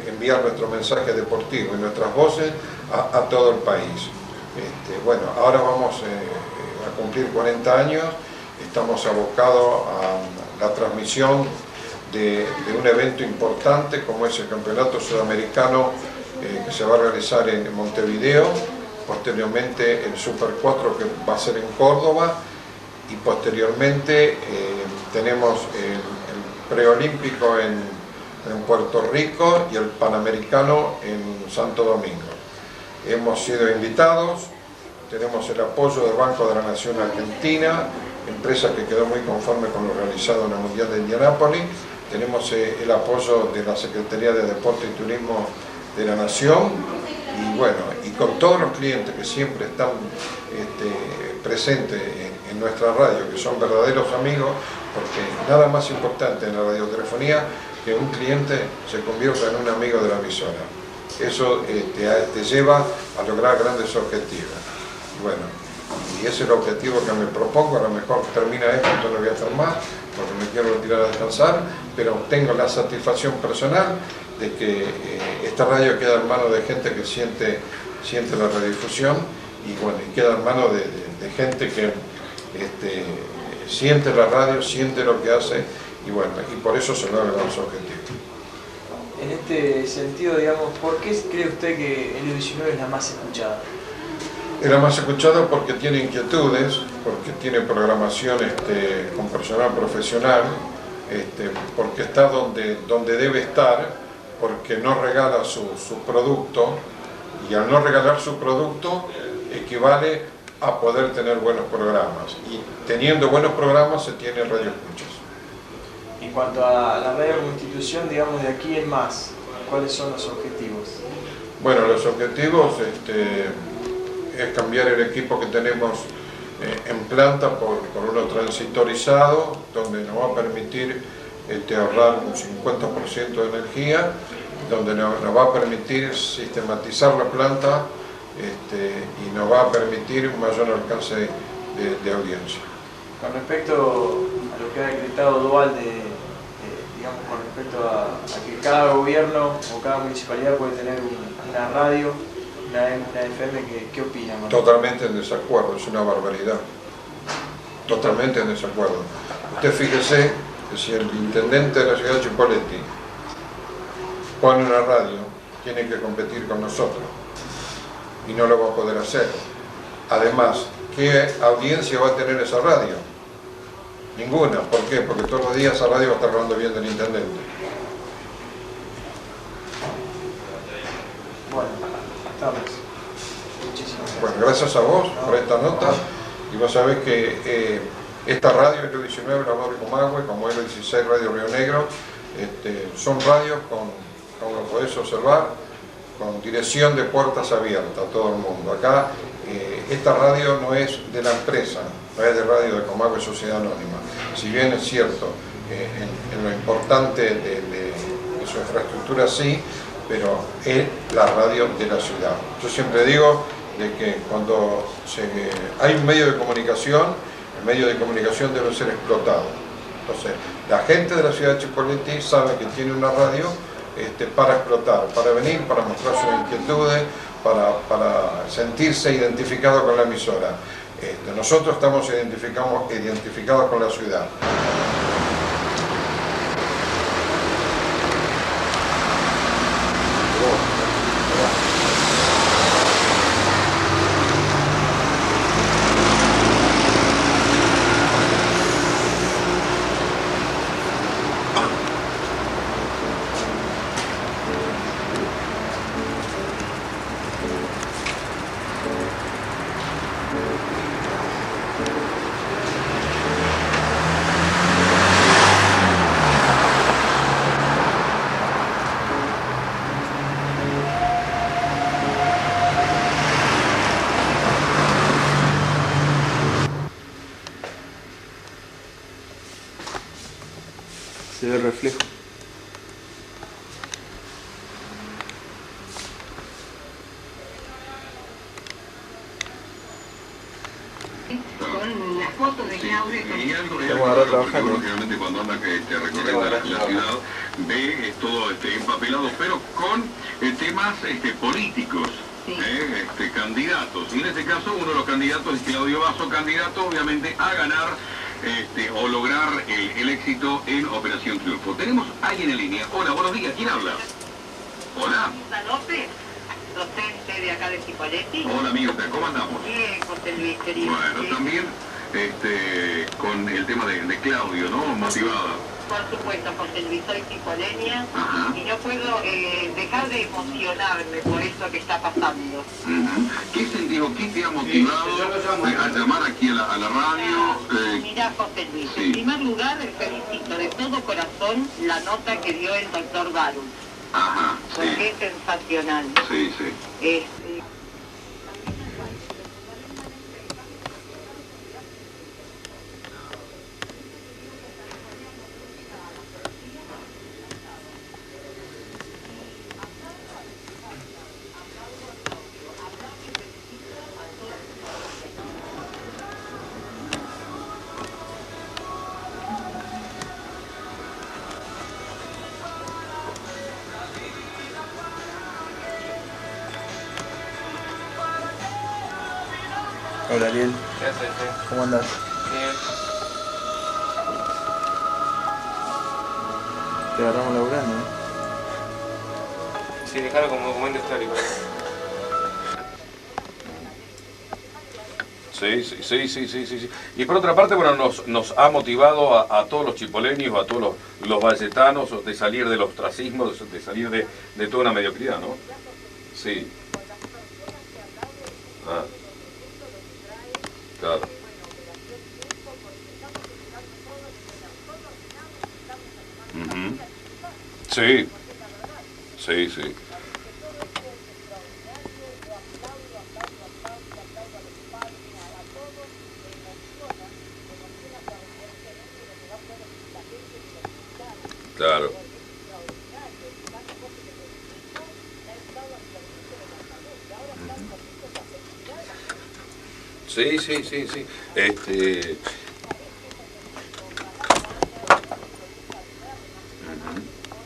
enviar nuestro mensaje deportivo y nuestras voces a todo el país. Bueno, ahora vamos a cumplir 40 años, estamos abocados a la transmisión de un evento importante como es el Campeonato Sudamericano que se va a realizar en Montevideo, posteriormente el Super 4 que va a ser en Córdoba, y posteriormente tenemos el preolímpico en Puerto Rico y el panamericano en Santo Domingo. Hemos sido invitados, tenemos el apoyo del Banco de la Nación Argentina, empresa que quedó muy conforme con lo realizado en el Mundial de Indianápolis. Tenemos el apoyo de la Secretaría de Deporte y Turismo de la Nación, y bueno, y con todos los clientes que siempre están presentes en nuestra radio, que son verdaderos amigos, porque nada más importante en la radiotelefonía que un cliente se convierta en un amigo de la emisora. Eso te lleva a lograr grandes objetivos. Y bueno, y ese es el objetivo que me propongo. A lo mejor termina esto, entonces no voy a hacer más, porque me quiero retirar a descansar, pero tengo la satisfacción personal de que esta radio queda en manos de gente que siente la radiodifusión, y bueno, y queda en manos de gente que siente la radio, siente lo que hace, y bueno, y por eso se logran los objetivos. En este sentido, digamos, ¿por qué cree usted que Helio 19 es la más escuchada? Es la más escuchada porque tiene inquietudes, porque tiene programación con personal profesional, porque está donde debe estar, porque no regala su producto, y al no regalar su producto equivale a poder tener buenos programas, y teniendo buenos programas se tiene radioescuchas. En cuanto a la radio como institución, digamos, de aquí en más, ¿cuáles son los objetivos? Bueno, los objetivos es cambiar el equipo que tenemos en planta por uno transistorizado, donde nos va a permitir ahorrar un 50% de energía, donde nos va a permitir sistematizar la planta y nos va a permitir un mayor alcance de audiencia. Con respecto a lo que ha decretado Dualde, digamos, con respecto a que cada gobierno o cada municipalidad puede tener una radio, una FM, ¿qué opina? Totalmente en desacuerdo, es una barbaridad. Totalmente en desacuerdo. Usted fíjese que si el intendente de la ciudad de Chipoleti pone una radio, tiene que competir con nosotros, y no lo va a poder hacer. Además, ¿qué audiencia va a tener esa radio? Ninguna. ¿Por qué? Porque todos los días esa radio va a estar hablando bien del intendente. Bueno, estamos. Muchísimas gracias. Bueno, gracias a vos por esta nota, y vos sabés que esta radio, Helio 19, la Radio Comahue, como Helio 16, Radio Río Negro, son radios como lo podés observar, con dirección de puertas abiertas a todo el mundo. Acá esta radio no es de la empresa, no es de Radio de Comahue Sociedad Anónima. Si bien es cierto, en lo importante de su infraestructura sí, pero es la radio de la ciudad. Yo siempre digo de que cuando hay un medio de comunicación, el medio de comunicación debe ser explotado. Entonces, la gente de la ciudad de Chipoleti sabe que tiene una radio para explotar, para venir, para mostrar sus inquietudes, para sentirse identificado con la emisora. Nosotros estamos identificados con la ciudad. Se ve el reflejo. Con las fotos de Claudio. Y algo trabajando. Realmente cuando anda recorriendo la ciudad ve todo empapelado, pero con temas políticos. Candidatos, y en este caso uno de los candidatos es Claudio Basso, candidato obviamente a ganar o lograr el éxito en Operación Triunfo. Tenemos alguien en línea. Hola, buenos días, ¿quién habla? Hola. López, docente de acá de Cipolletti. Hola, amigo, ¿cómo andamos? Bien, José Luis, querido. Bueno, también con el tema de Claudio, ¿no? Motivada. Por supuesto, José Luis, soy cipoleña y no puedo dejar de emocionarme por eso que está pasando. ¿Qué sentido, qué te ha motivado a llamar aquí a la radio? Mirá, José Luis, en primer lugar felicito de todo corazón la nota que dio el doctor Barú. Porque es sensacional. Sí, sí. Hola Ariel. ¿Qué haces? ¿Cómo andás? Bien. Te agarramos laburando, ¿eh? Sí, dejalo como documento histórico. Sí. Y por otra parte, bueno, nos ha motivado a todos los chipoleños, a todos los valletanos, de salir del ostracismo, de salir de toda una mediocridad, ¿no? Sí. Claro. Sí. Claro. Sí.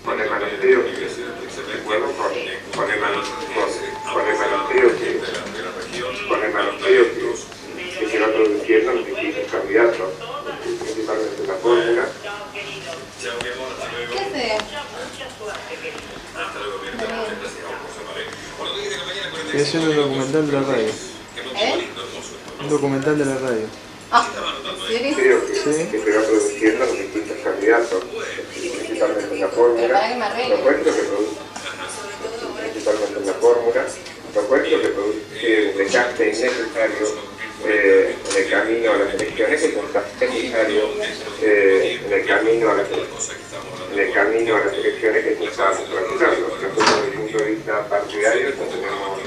Con el manuscrito que se va produciendo los distintos candidatos, principalmente la fórmula. ¿Qué haces? Estoy haciendo un documental de la radio. Un documental de la radio. ¿En serio? Sí. Que se va produciendo los distintos candidatos, principalmente la fórmula. Propuesto que produce principalmente la fórmula. Propuesto que produce un desgaste innecesario en el camino a las elecciones, que es necesario en el camino a las elecciones que se está realizando. Nosotros desde el punto de vista partidario tenemos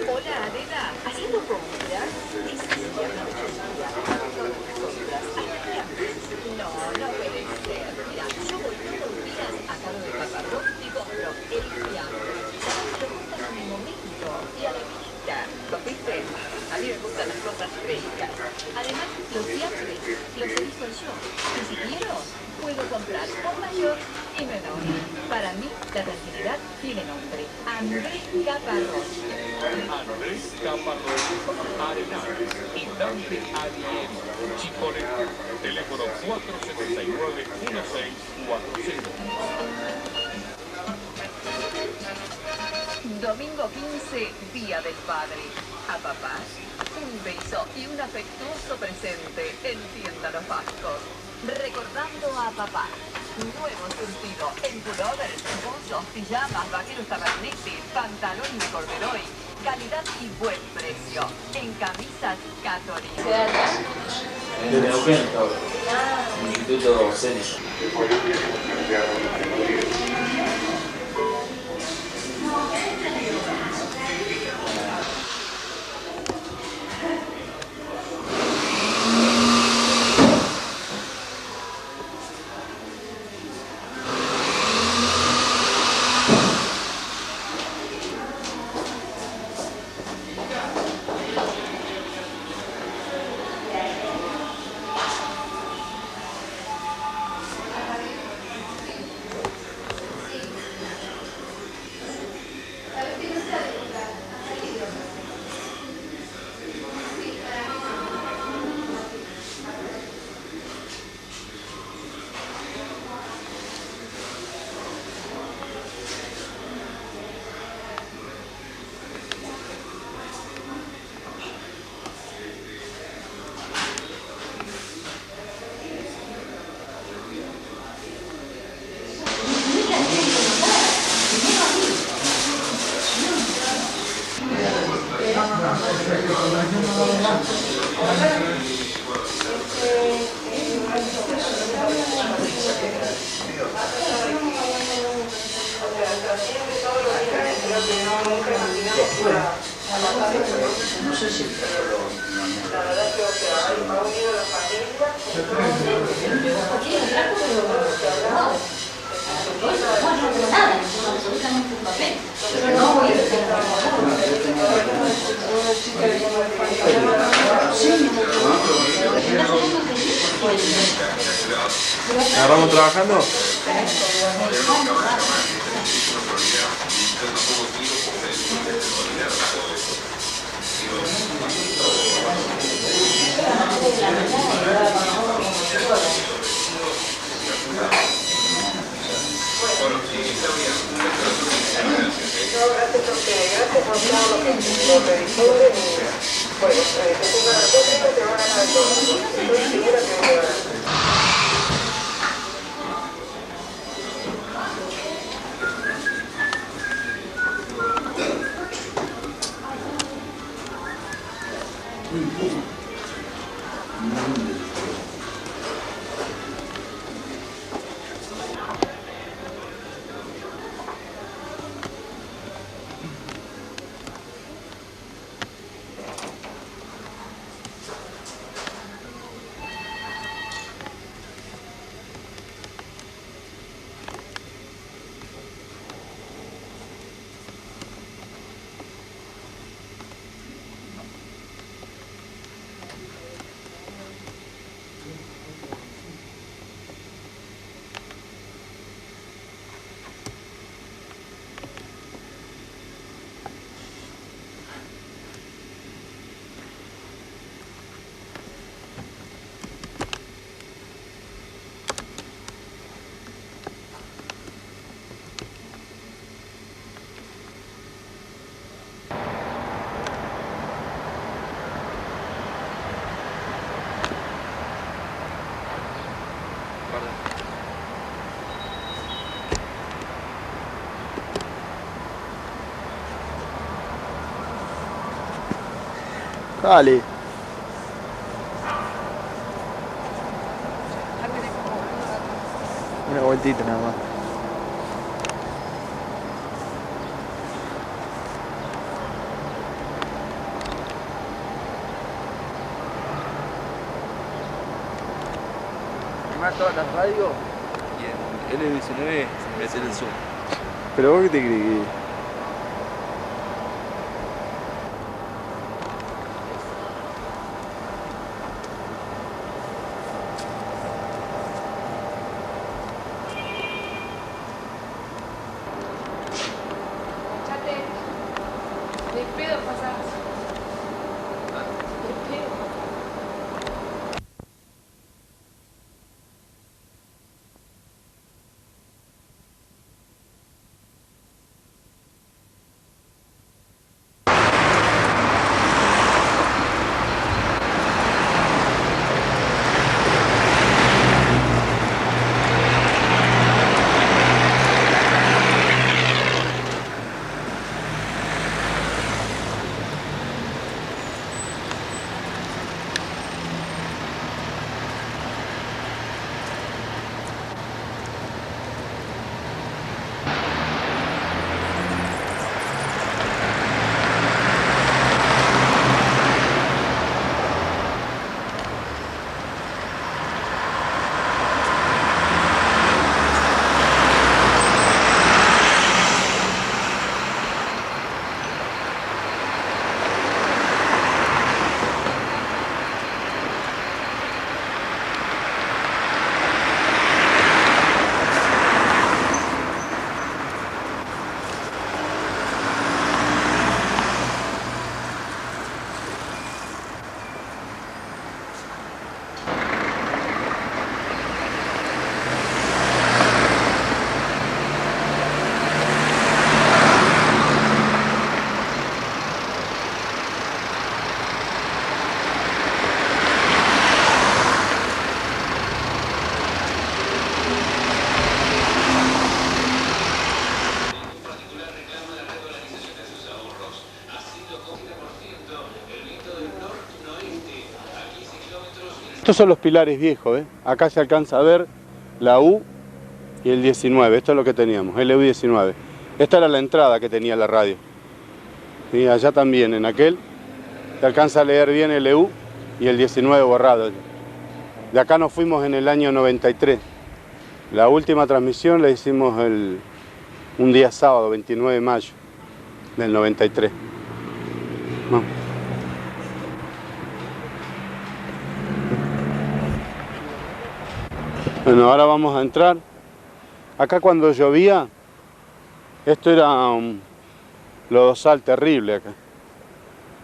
Hola, Adela, ¿haciendo compras? cosas frescas. Además, los fiambres los elijo yo. Y si quiero, puedo comprar por mayor y menor. Para mí, la tranquilidad tiene nombre. Andrés Caparrós. Andrés Caparrós, Arenal y Dante Ariel. Chipolete, teléfono 479-1640. Domingo 15, Día del Padre. A papá, un beso y un afectuoso presente en Tienda Los Vascos. Recordando a papá. Nuevo surtido en pullovers, buzos, pijamas, vaqueros tabernetes, pantalones de corderoy. Calidad y buen precio. En camisas Católicas. De Neuquén, el Instituto Cénico. No sé si la verdad creo que ha unido la familia. ¿Agarramos trabajando? Gracias por todos los revisores y bueno, te pongan a todos, te van a ganar todo. Estoy segura que van a ganar. Dale. Una vueltita nada más. ¿Filmás todas las radios? Y en L19 me hacer el zoom. ¿Pero vos qué te crees que...? Estos son los pilares viejos, ¿eh? Acá se alcanza a ver la U y el 19, esto es lo que teníamos, el EU19. Esta era la entrada que tenía la radio. Y allá también, en aquel, se alcanza a leer bien el EU y el 19 borrado. De acá nos fuimos en el año 93. La última transmisión la hicimos un día sábado, 29 de mayo del 93. No. Bueno, ahora vamos a entrar. Acá cuando llovía, esto era un lodazal terrible acá.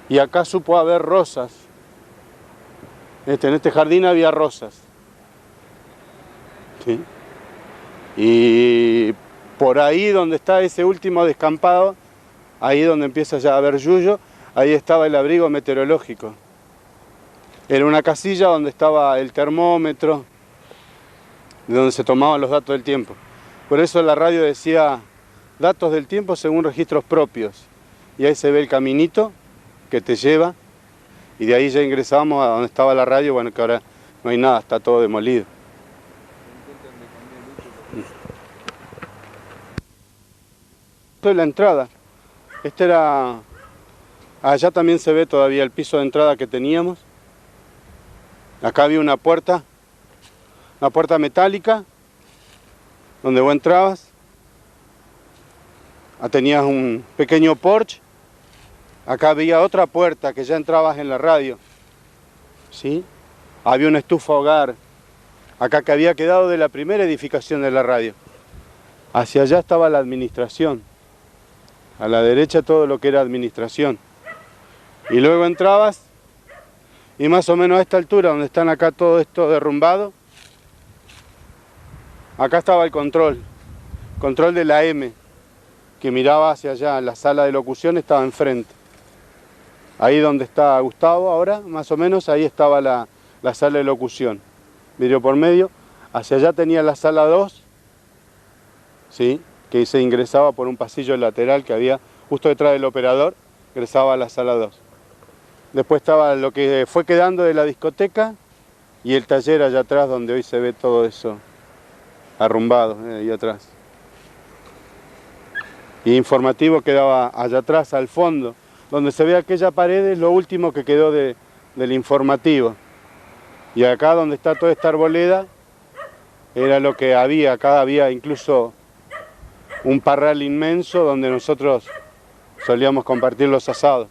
Y acá supo haber rosas. En este jardín había rosas. ¿Sí? Y por ahí donde está ese último descampado, ahí donde empieza ya a haber yuyo, ahí estaba el abrigo meteorológico. Era una casilla donde estaba el termómetro, de donde se tomaban los datos del tiempo. Por eso la radio decía datos del tiempo según registros propios. Y ahí se ve el caminito que te lleva, y de ahí ya ingresábamos a donde estaba la radio, bueno, que ahora no hay nada, está todo demolido. Esto es la entrada. Este era... Allá también se ve todavía el piso de entrada que teníamos. Acá había una puerta metálica, donde vos entrabas. Tenías un pequeño porche. Acá había otra puerta que ya entrabas en la radio. ¿Sí? Había una estufa hogar. Acá que había quedado de la primera edificación de la radio. Hacia allá estaba la administración. A la derecha todo lo que era administración. Y luego entrabas y más o menos a esta altura, donde están acá todo esto derrumbado, acá estaba el control de la M, que miraba hacia allá, la sala de locución estaba enfrente. Ahí donde está Gustavo ahora, más o menos, ahí estaba la sala de locución. Vidrio por medio, hacia allá tenía la sala 2, ¿sí? Que se ingresaba por un pasillo lateral que había justo detrás del operador, ingresaba a la sala 2. Después estaba lo que fue quedando de la discoteca y el taller allá atrás, donde hoy se ve todo eso arrumbado, ahí atrás. Y informativo quedaba allá atrás, al fondo, donde se ve aquella pared, es lo último que quedó del informativo. Y acá donde está toda esta arboleda, era lo que había. Acá había incluso un parral inmenso donde nosotros solíamos compartir los asados.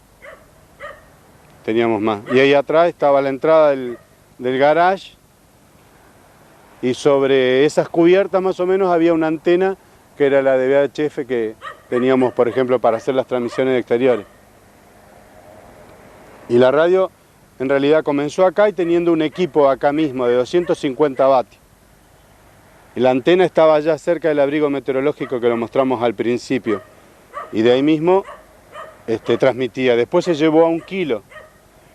Teníamos más. Y ahí atrás estaba la entrada del garage, y sobre esas cubiertas más o menos había una antena que era la de VHF que teníamos, por ejemplo, para hacer las transmisiones exteriores. Y la radio en realidad comenzó acá y teniendo un equipo acá mismo de 250 vatios. Y la antena estaba allá cerca del abrigo meteorológico que lo mostramos al principio. Y de ahí mismo transmitía. Después se llevó a 1 kilo.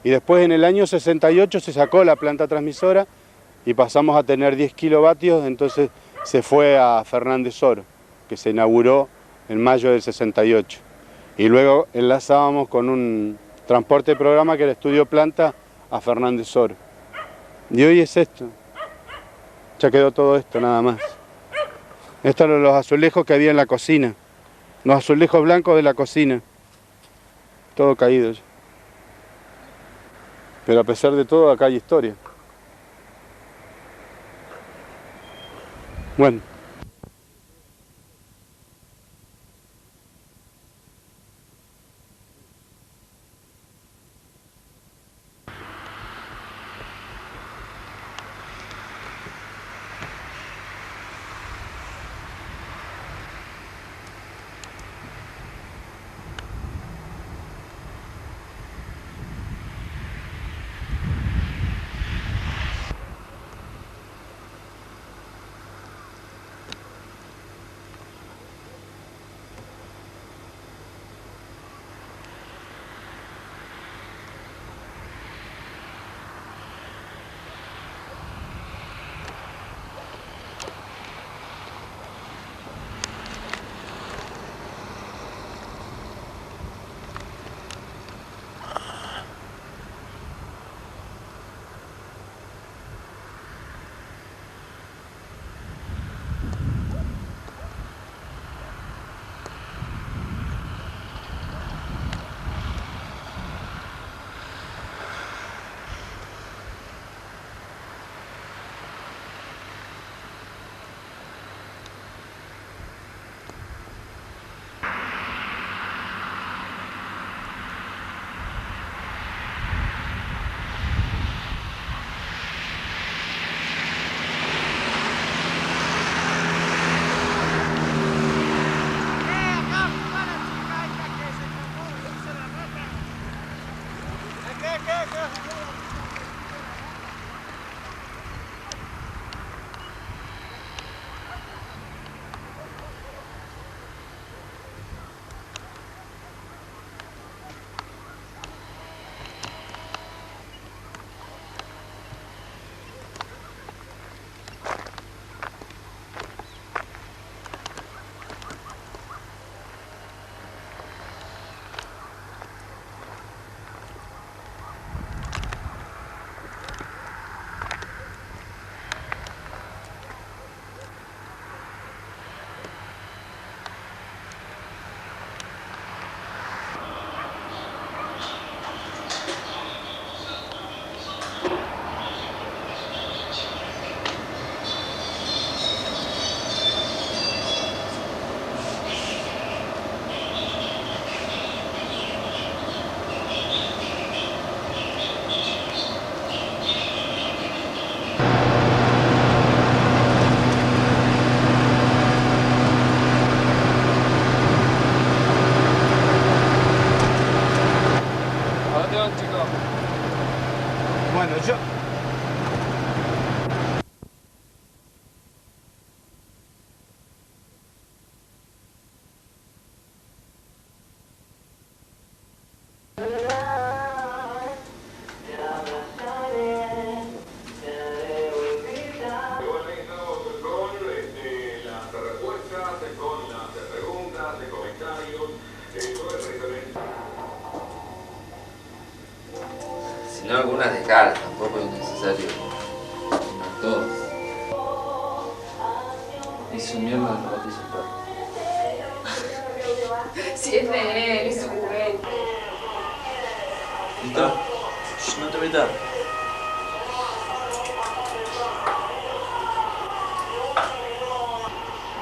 Y después en el año 68 se sacó la planta transmisora y pasamos a tener 10 kilovatios, entonces se fue a Fernández Oro, que se inauguró en mayo del 68. Y luego enlazábamos con un transporte de programa que era Estudio Planta a Fernández Oro. Y hoy es esto. Ya quedó todo esto nada más. Estos eran los azulejos que había en la cocina. Los azulejos blancos de la cocina. Todo caído ya. Pero a pesar de todo, acá hay historia. Bueno. Bueno, yo... Si no, algunas de cara, tampoco es necesario. No todas. Y su mierda no lo dice todo. Si es de él, es su juguete. ¿Listo? No te metas.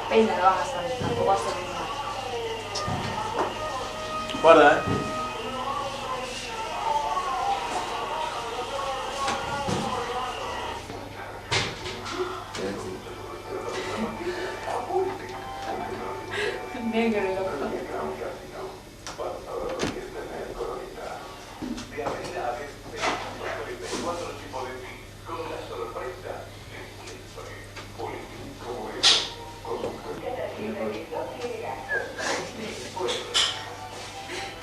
Peina, lo vas a hacer, tampoco vas a hacer nada. Guarda, Bien que lo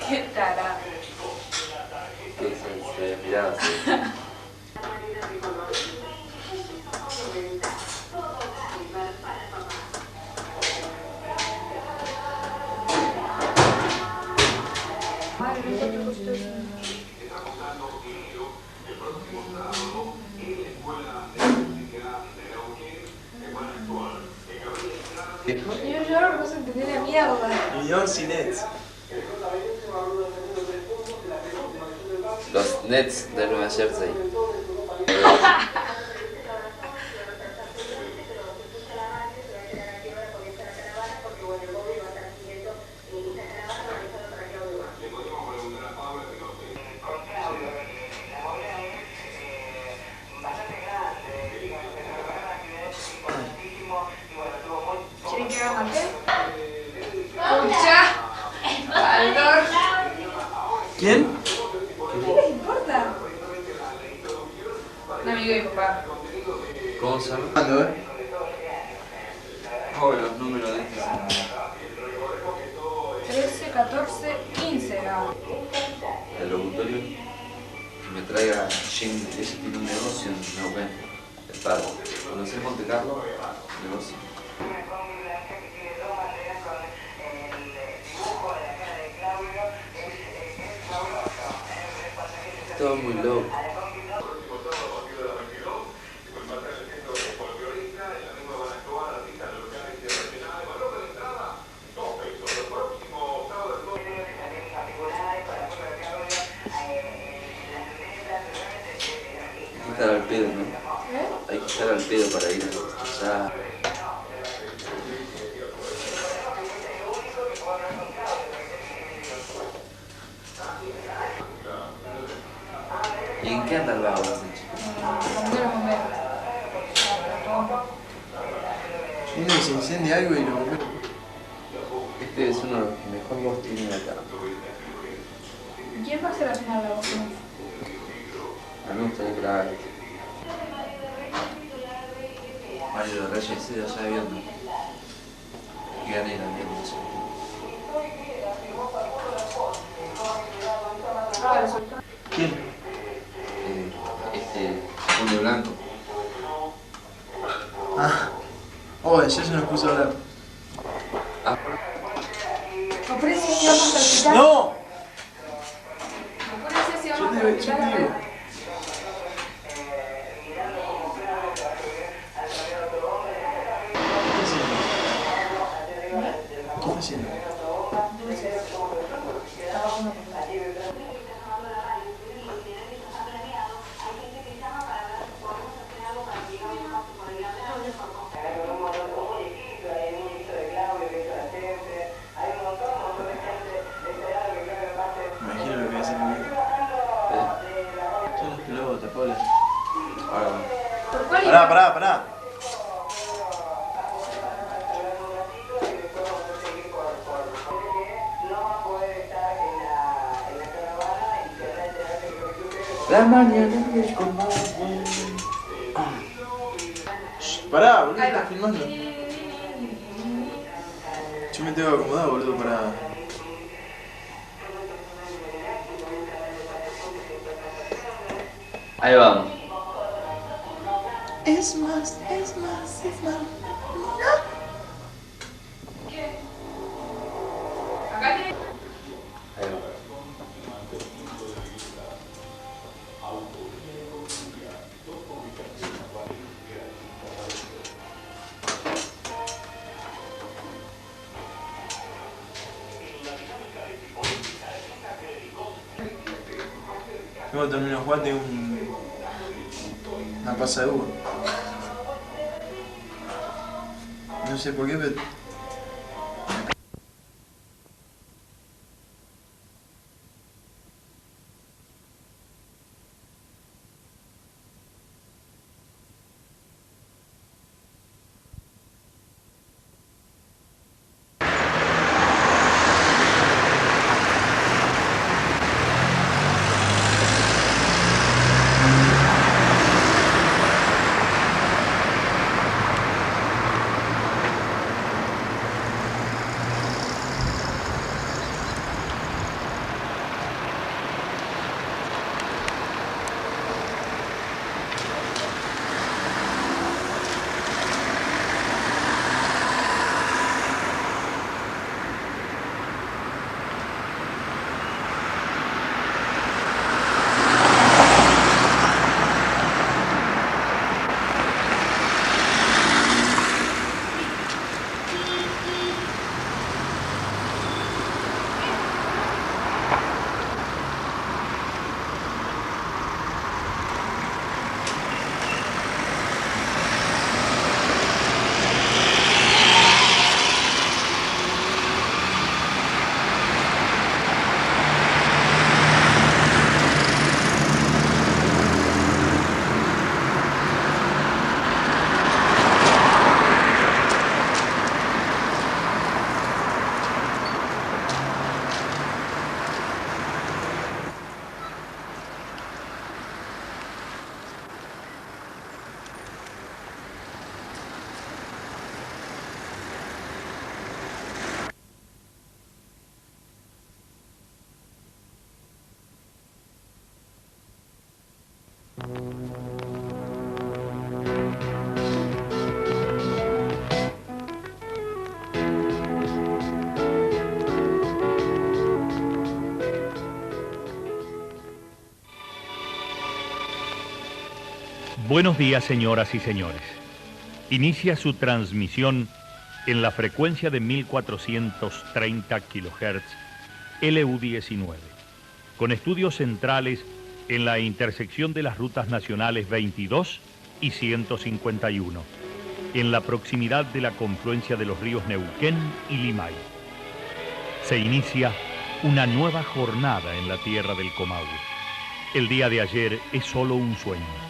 Qué tarado. Que se miraba así. Yo lloro, no se entendió la mierda. Millón sin Nets. Los Nets de Nueva Jersey. ¿Quieren que haga mate? Escucha, Baldor. ¿Quién? ¿Qué les importa? Un amigo de mi papá. ¿Cómo se llama? ¿Cuándo, Oh, los números de este. 13, 14, 15 era. El locutorio. Que me traiga Jim, ese tiene un negocio en Neuquén. El padre. ¿Conocés Monte Carlo? Negocio. Todo muy loco. Hay que estar al pedo, ¿no? Hay que estar al pedo para ir allá. ¿Y en qué anda el vago ese chico? Viene y se incendia algo y lo... Este es uno de los que mejor voz tiene acá. ¿Quién va a hacer la final de la voz? A mí me gustaría que la haga este. Mario de Reyes, sí, allá viendo. Que gane la mierda, eso. ¿Quién? Este, un de blanco. Ah. Oh, ya se nos puso a hablar. Ah. Ofrece si vamos al hospital. ¡No! Ofrece si vamos al Yo te hospital. digo. ¿Qué está haciendo? Imagino lo que voy a hacer conmigo. Son las pelotas, Paula. Pará. La mañana del Comahue. Pará, boludo, estás filmando. Yo me tengo que acomodar, boludo, para... Ahí vamos. Es más, es más, es más. Luego termino de jugar, tengo una pasa de uva. No sé por qué, pero... Buenos días, señoras y señores. Inicia su transmisión en la frecuencia de 1430 kHz LU19, con estudios centrales en la intersección de las rutas nacionales 22 y 151, en la proximidad de la confluencia de los ríos Neuquén y Limay. Se inicia una nueva jornada en la tierra del Comahue. El día de ayer es solo un sueño.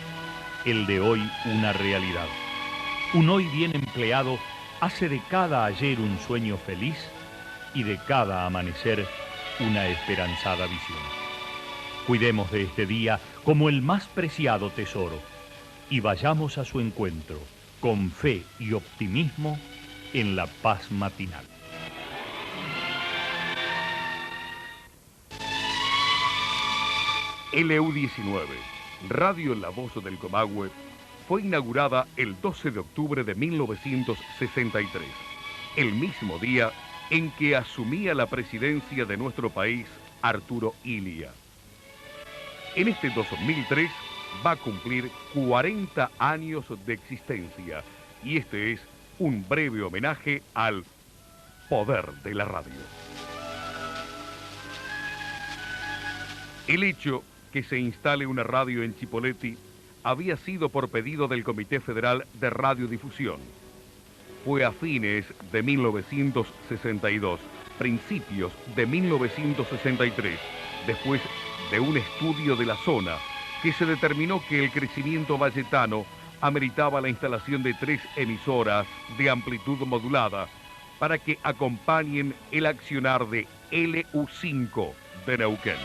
El de hoy una realidad. Un hoy bien empleado hace de cada ayer un sueño feliz y de cada amanecer una esperanzada visión. Cuidemos de este día como el más preciado tesoro y vayamos a su encuentro con fe y optimismo en la paz matinal. LU19, Radio La Voz del Comahue, fue inaugurada el 12 de octubre de 1963, el mismo día en que asumía la presidencia de nuestro país Arturo Illia. En este 2003 va a cumplir 40 años de existencia y este es un breve homenaje al poder de la radio. El hecho que se instale una radio en Chipoleti había sido por pedido del Comité Federal de Radiodifusión. Fue a fines de 1962, principios de 1963, después de un estudio de la zona, que se determinó que el crecimiento valletano ameritaba la instalación de 3 emisoras de amplitud modulada para que acompañen el accionar de LU5 de Neuquén.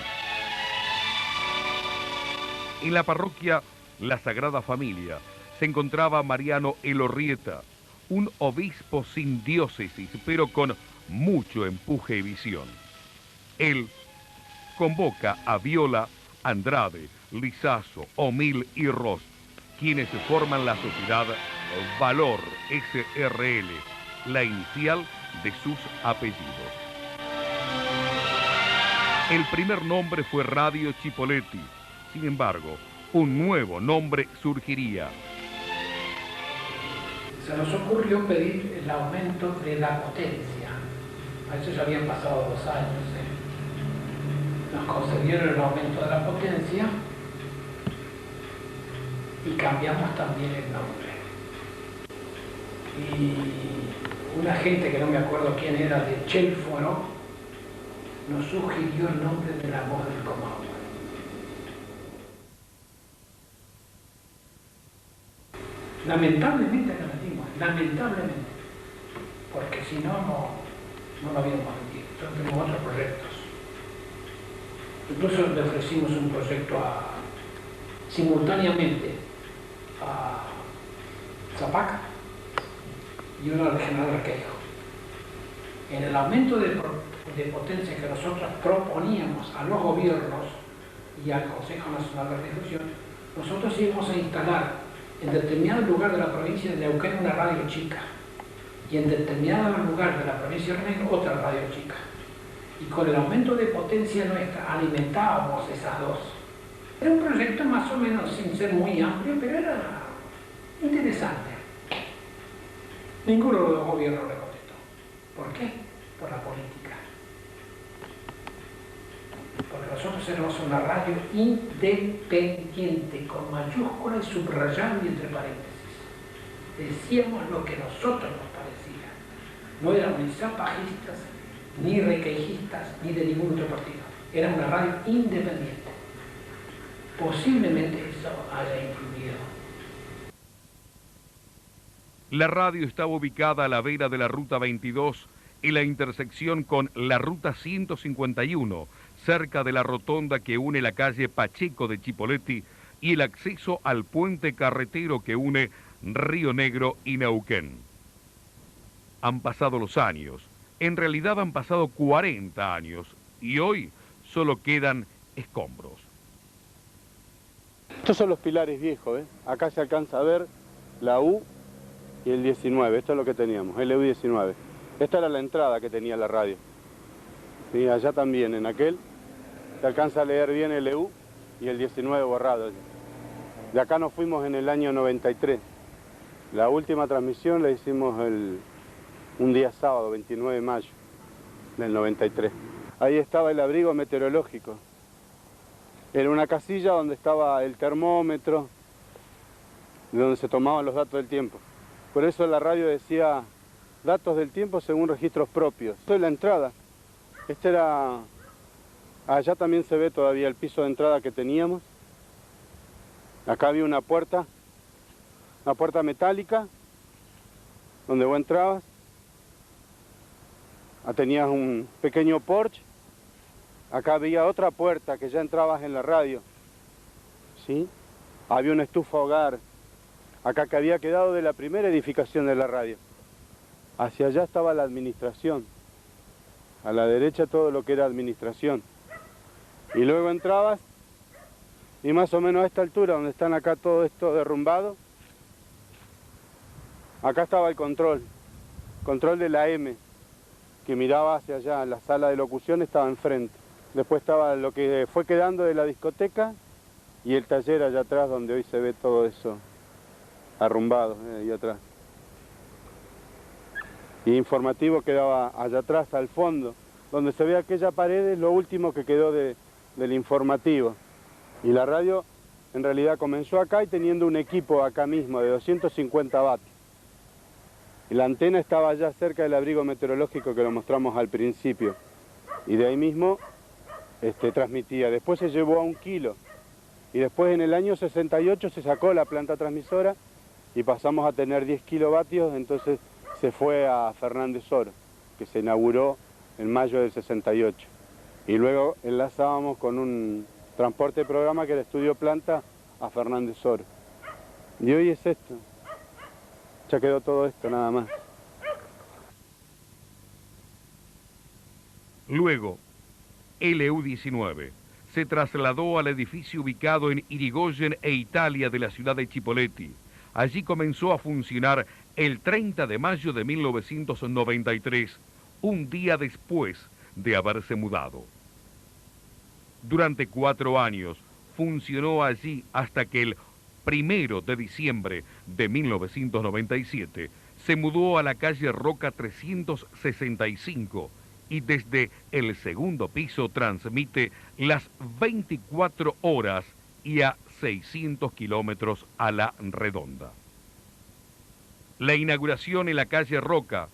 En la parroquia La Sagrada Familia se encontraba Mariano Elorrieta, un obispo sin diócesis, pero con mucho empuje y visión. Él convoca a Viola, Andrade, Lizazo, Omil y Ross, quienes forman la sociedad Valor SRL, la inicial de sus apellidos. El primer nombre fue Radio Chipoleti. Sin embargo, un nuevo nombre surgiría. Se nos ocurrió pedir el aumento de la potencia. A eso ya habían pasado 2 años. Nos concedieron el aumento de la potencia y cambiamos también el nombre. Y una gente que no me acuerdo quién era, de Chelforo, nos sugirió el nombre de la voz del Comahue. Lamentablemente lo metimos, lamentablemente, porque si no, no lo habíamos metido. Entonces tenemos otros proyectos. Incluso le ofrecimos un proyecto simultáneamente a Zapaca y uno al general Requeijo. En el aumento de potencia que nosotros proponíamos a los gobiernos y al Consejo Nacional de Difusión, nosotros íbamos a instalar en determinado lugar de la provincia de Neuquén una radio chica y en determinado lugar de la provincia de Río Negro otra radio chica. Y con el aumento de potencia nuestra alimentábamos esas dos. Era un proyecto más o menos sin ser muy amplio, pero era interesante. Ninguno de los gobiernos le contestó. ¿Por qué? Por la política. Porque nosotros éramos una radio independiente, con mayúscula y subrayado y entre paréntesis. Decíamos lo que nosotros nos parecía. No éramos ni zapajistas, ni requeijistas, ni de ningún otro partido. Era una radio independiente. Posiblemente eso haya influido. La radio estaba ubicada a la vera de la Ruta 22 en la intersección con la Ruta 151, cerca de la rotonda que une la calle Pacheco de Chipoleti y el acceso al puente carretero que une Río Negro y Neuquén. Han pasado los años, en realidad han pasado 40 años y hoy solo quedan escombros. Estos son los pilares viejos, ¿eh? Acá se alcanza a ver la U y el 19, esto es lo que teníamos, el EU19. Esta era la entrada que tenía la radio. Y allá también, en aquel, se alcanza a leer bien el EU y el 19 borrado. De acá nos fuimos en el año 93. La última transmisión la hicimos un día sábado, 29 de mayo del 93. Ahí estaba el abrigo meteorológico. Era una casilla donde estaba el termómetro, donde se tomaban los datos del tiempo. Por eso la radio decía datos del tiempo según registros propios. Esto es la entrada. Este era... Allá también se ve todavía el piso de entrada que teníamos. Acá había una puerta metálica, donde vos entrabas. Tenías un pequeño porche. Acá había otra puerta que ya entrabas en la radio. ¿Sí? Había una estufa hogar. Acá que había quedado de la primera edificación de la radio. Hacia allá estaba la administración. A la derecha todo lo que era administración. Y luego entrabas y más o menos a esta altura, donde están acá todo esto derrumbado, acá estaba el control de la M, que miraba hacia allá, la sala de locución estaba enfrente. Después estaba lo que fue quedando de la discoteca y el taller allá atrás, donde hoy se ve todo eso arrumbado, ahí atrás. Y informativo quedaba allá atrás, al fondo, donde se ve aquella pared, es lo último que quedó del informativo. Y la radio en realidad comenzó acá y teniendo un equipo acá mismo de 250 vatios. Y la antena estaba allá cerca del abrigo meteorológico que lo mostramos al principio. Y de ahí mismo transmitía. Después se llevó a 1 kilo. Y después en el año 68 se sacó la planta transmisora y pasamos a tener 10 kilovatios, entonces se fue a Fernández Oro, que se inauguró en mayo del 68. Y luego enlazábamos con un transporte de programa que era Estudio Planta a Fernández Oro. Y hoy es esto. Ya quedó todo esto nada más. Luego, LU-19 se trasladó al edificio ubicado en Irigoyen e Italia de la ciudad de Chipoleti. Allí comenzó a funcionar el 30 de mayo de 1993, un día después de haberse mudado. Durante 4 años funcionó allí hasta que el 1 de diciembre de 1997 se mudó a la calle Roca 365 y desde el segundo piso transmite las 24 horas y a 600 kilómetros a la redonda. La inauguración en la calle Roca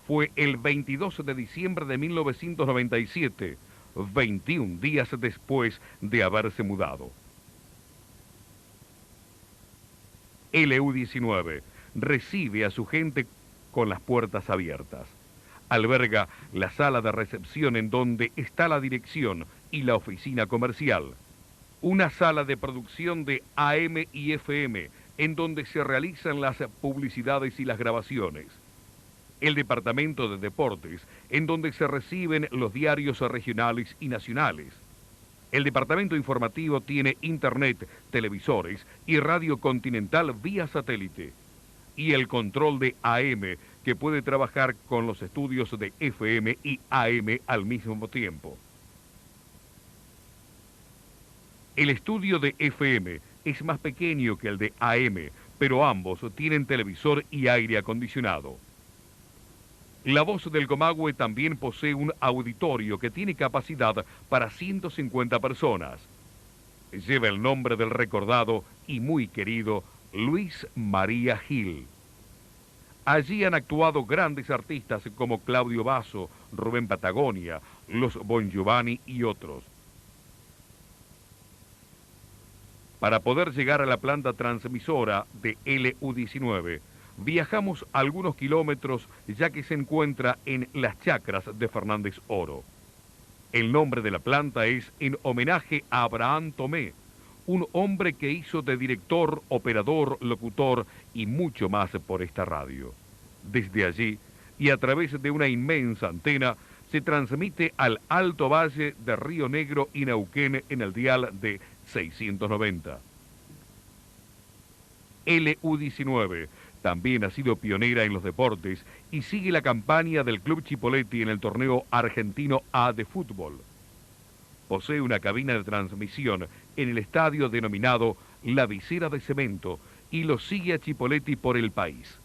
fue el 22 de diciembre de 1997, 21 días después de haberse mudado. LU-19 recibe a su gente con las puertas abiertas. Alberga la sala de recepción en donde está la dirección y la oficina comercial. Una sala de producción de AM y FM en donde se realizan las publicidades y las grabaciones. El departamento de deportes en donde se reciben los diarios regionales y nacionales. El departamento informativo tiene internet, televisores y radio continental vía satélite. Y el control de AM, que puede trabajar con los estudios de FM y AM al mismo tiempo. El estudio de FM es más pequeño que el de AM, pero ambos tienen televisor y aire acondicionado. La Voz del Comahue también posee un auditorio que tiene capacidad para 150 personas. Lleva el nombre del recordado y muy querido Luis María Gil. Allí han actuado grandes artistas como Claudio Basso, Rubén Patagonia, los Bon Giovanni y otros. Para poder llegar a la planta transmisora de LU-19, viajamos algunos kilómetros ya que se encuentra en las chacras de Fernández Oro. El nombre de la planta es en homenaje a Abraham Tomé, un hombre que hizo de director, operador, locutor y mucho más por esta radio. Desde allí, y a través de una inmensa antena, se transmite al Alto Valle de Río Negro y Neuquén en el dial de 690. LU-19 también ha sido pionera en los deportes y sigue la campaña del Club Chipoleti en el torneo argentino A de fútbol. Posee una cabina de transmisión en el estadio denominado La Visera de Cemento y lo sigue a Chipoleti por el país.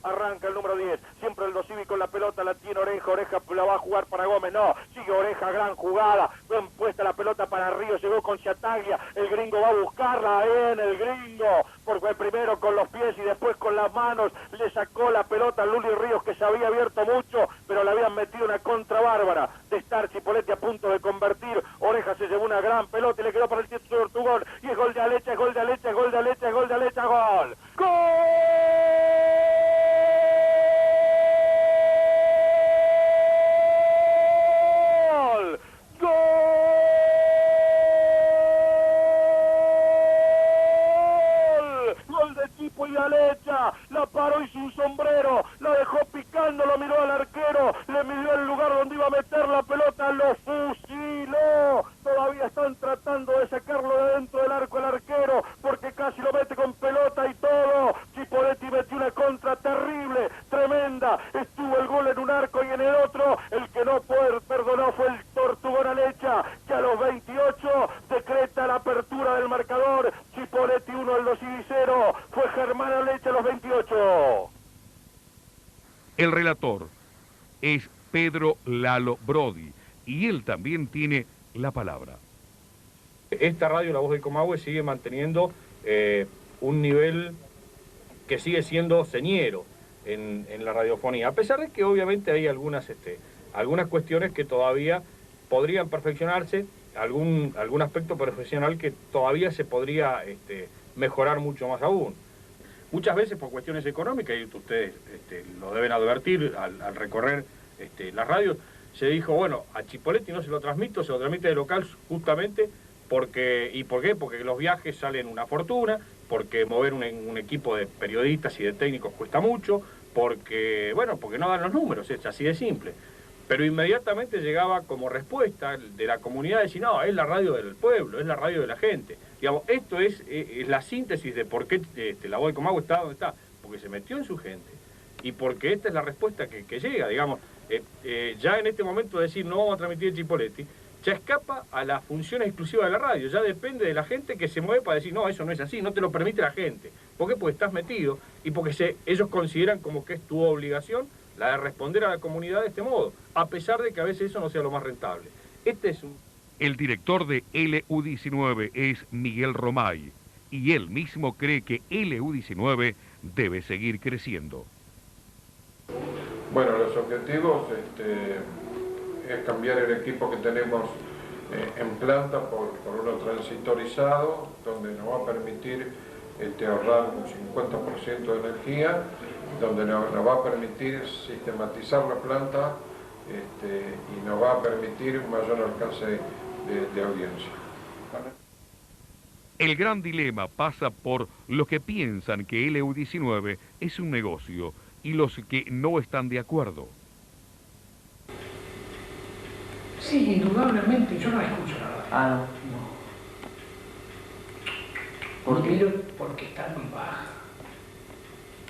Arranca el número 10, siempre el Dosivi con la pelota, la tiene Oreja, Oreja la va a jugar para Gómez, no, sigue Oreja, gran jugada, bien puesta la pelota para Río, llegó con Ciataglia, el gringo va a buscarla, bien el gringo, porque primero con los pies y después con las manos, le sacó la pelota a Luli Ríos que se había abierto mucho, pero le habían metido una contra bárbara de estar Chipoleti a punto de convertir, Oreja se llevó una gran pelota y le quedó para el Tieto Ortugón, y es gol de Alecha, es gol de Alecha, es gol de Alecha, es gol de Alecha, gol. ¡Gol! La paró, hizo un sombrero, la dejó picando, lo miró al arquero, le midió el lugar donde iba a meter la pelota, lo fusiló. Todavía están tratando de sacarlo de dentro del arco el arquero, porque casi lo mete con pelota y todo. Chipoleti metió una contra terrible, tremenda. Estuvo el gol en un arco y en el otro. El que no perdonó fue el Tortugón Alecha, que a los 28 decreta la apertura del marcador. Chipoleti 1 al 2-0. Fue Germán Alecha a los 28. El relator es Pedro Lalo Brodi y él también tiene la palabra. Esta radio, La Voz del Comahue, sigue manteniendo un nivel que sigue siendo señero en la radiofonía, a pesar de que obviamente hay algunas cuestiones que todavía podrían perfeccionarse, algún aspecto profesional que todavía se podría mejorar mucho más aún. Muchas veces por cuestiones económicas, y ustedes lo deben advertir al recorrer la radio, se dijo, bueno, a Chipoleti no se lo transmite de local justamente ¿Y por qué? Porque los viajes salen una fortuna, porque mover un equipo de periodistas y de técnicos cuesta mucho, porque no dan los números, es así de simple. Pero inmediatamente llegaba como respuesta de la comunidad decir, no, es la radio del pueblo, es la radio de la gente. Digamos, esto es la síntesis de por qué la voz de Comahue está donde está, porque se metió en su gente y porque esta es la respuesta que llega, digamos. Ya en este momento decir no vamos a transmitir el Chipoleti, ya escapa a la función exclusiva de la radio, ya depende de la gente que se mueve para decir, no, eso no es así, no te lo permite la gente. ¿Por qué? Porque estás metido y porque ellos consideran como que es tu obligación la de responder a la comunidad de este modo, a pesar de que a veces eso no sea lo más rentable. El director de LU19 es Miguel Romay, y él mismo cree que LU19 debe seguir creciendo. Bueno, los objetivos es cambiar el equipo que tenemos en planta por uno transistorizado, donde nos va a permitir ahorrar un 50% de energía, donde nos va a permitir sistematizar la planta y nos va a permitir un mayor alcance de audiencia. El gran dilema pasa por los que piensan que LU19 es un negocio y los que no están de acuerdo. Sí, indudablemente, yo no escucho nada. Ah, no. ¿Por qué? Porque está muy baja.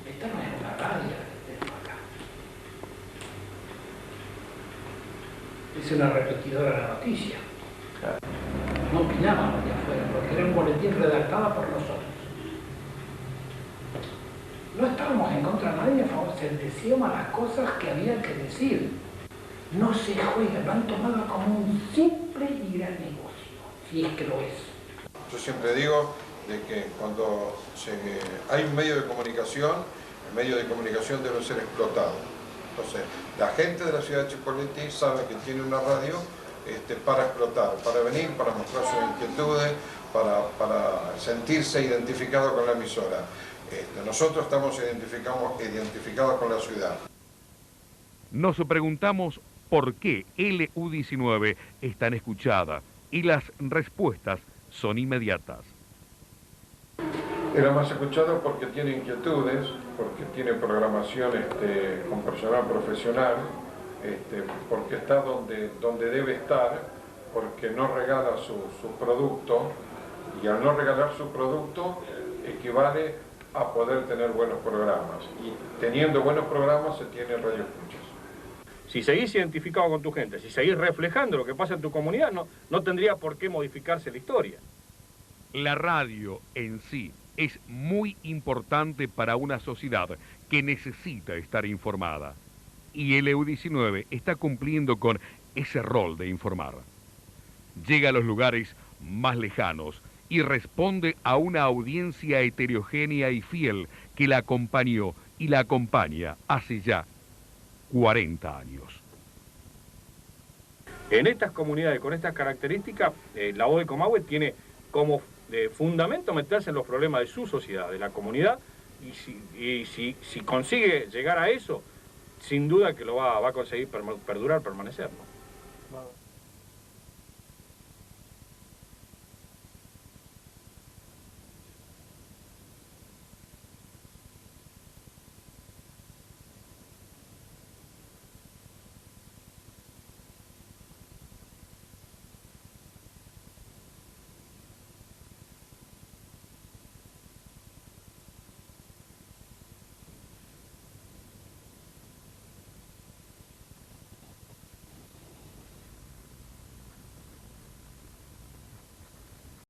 Esta no es una radio de acá. Es una repetidora de la noticia. Claro. No opinábamos de afuera, porque era un boletín redactado por nosotros. No estábamos en contra de nadie, a favor, se decíamos las cosas que había que decir. No se juega, lo han tomado como un simple y gran negocio, si es que lo es. Yo siempre digo de que cuando hay un medio de comunicación, el medio de comunicación debe ser explotado. Entonces, la gente de la ciudad de Chipoleti sabe que tiene una radio para explotar, para venir, para mostrar sus inquietudes, para sentirse identificado con la emisora. Nosotros estamos identificados con la ciudad. Nos preguntamos por qué LU19 es tan escuchada y las respuestas son inmediatas. Era más escuchado porque tiene inquietudes, porque tiene programación con personal profesional, porque está donde debe estar, porque no regala su producto, y al no regalar su producto equivale a poder tener buenos programas. Y teniendo buenos programas se tiene radioescuchas. Si seguís identificado con tu gente, si seguís reflejando lo que pasa en tu comunidad, no tendría por qué modificarse la historia. La radio en sí es muy importante para una sociedad que necesita estar informada. Y LU19 está cumpliendo con ese rol de informar. Llega a los lugares más lejanos y responde a una audiencia heterogénea y fiel que la acompañó y la acompaña hace ya 40 años. En estas comunidades con estas características, la voz de Comahue tiene como fundamento meterse en los problemas de su sociedad, de la comunidad, y si consigue llegar a eso, sin duda que lo va a conseguir perdurar, permanecer, ¿no?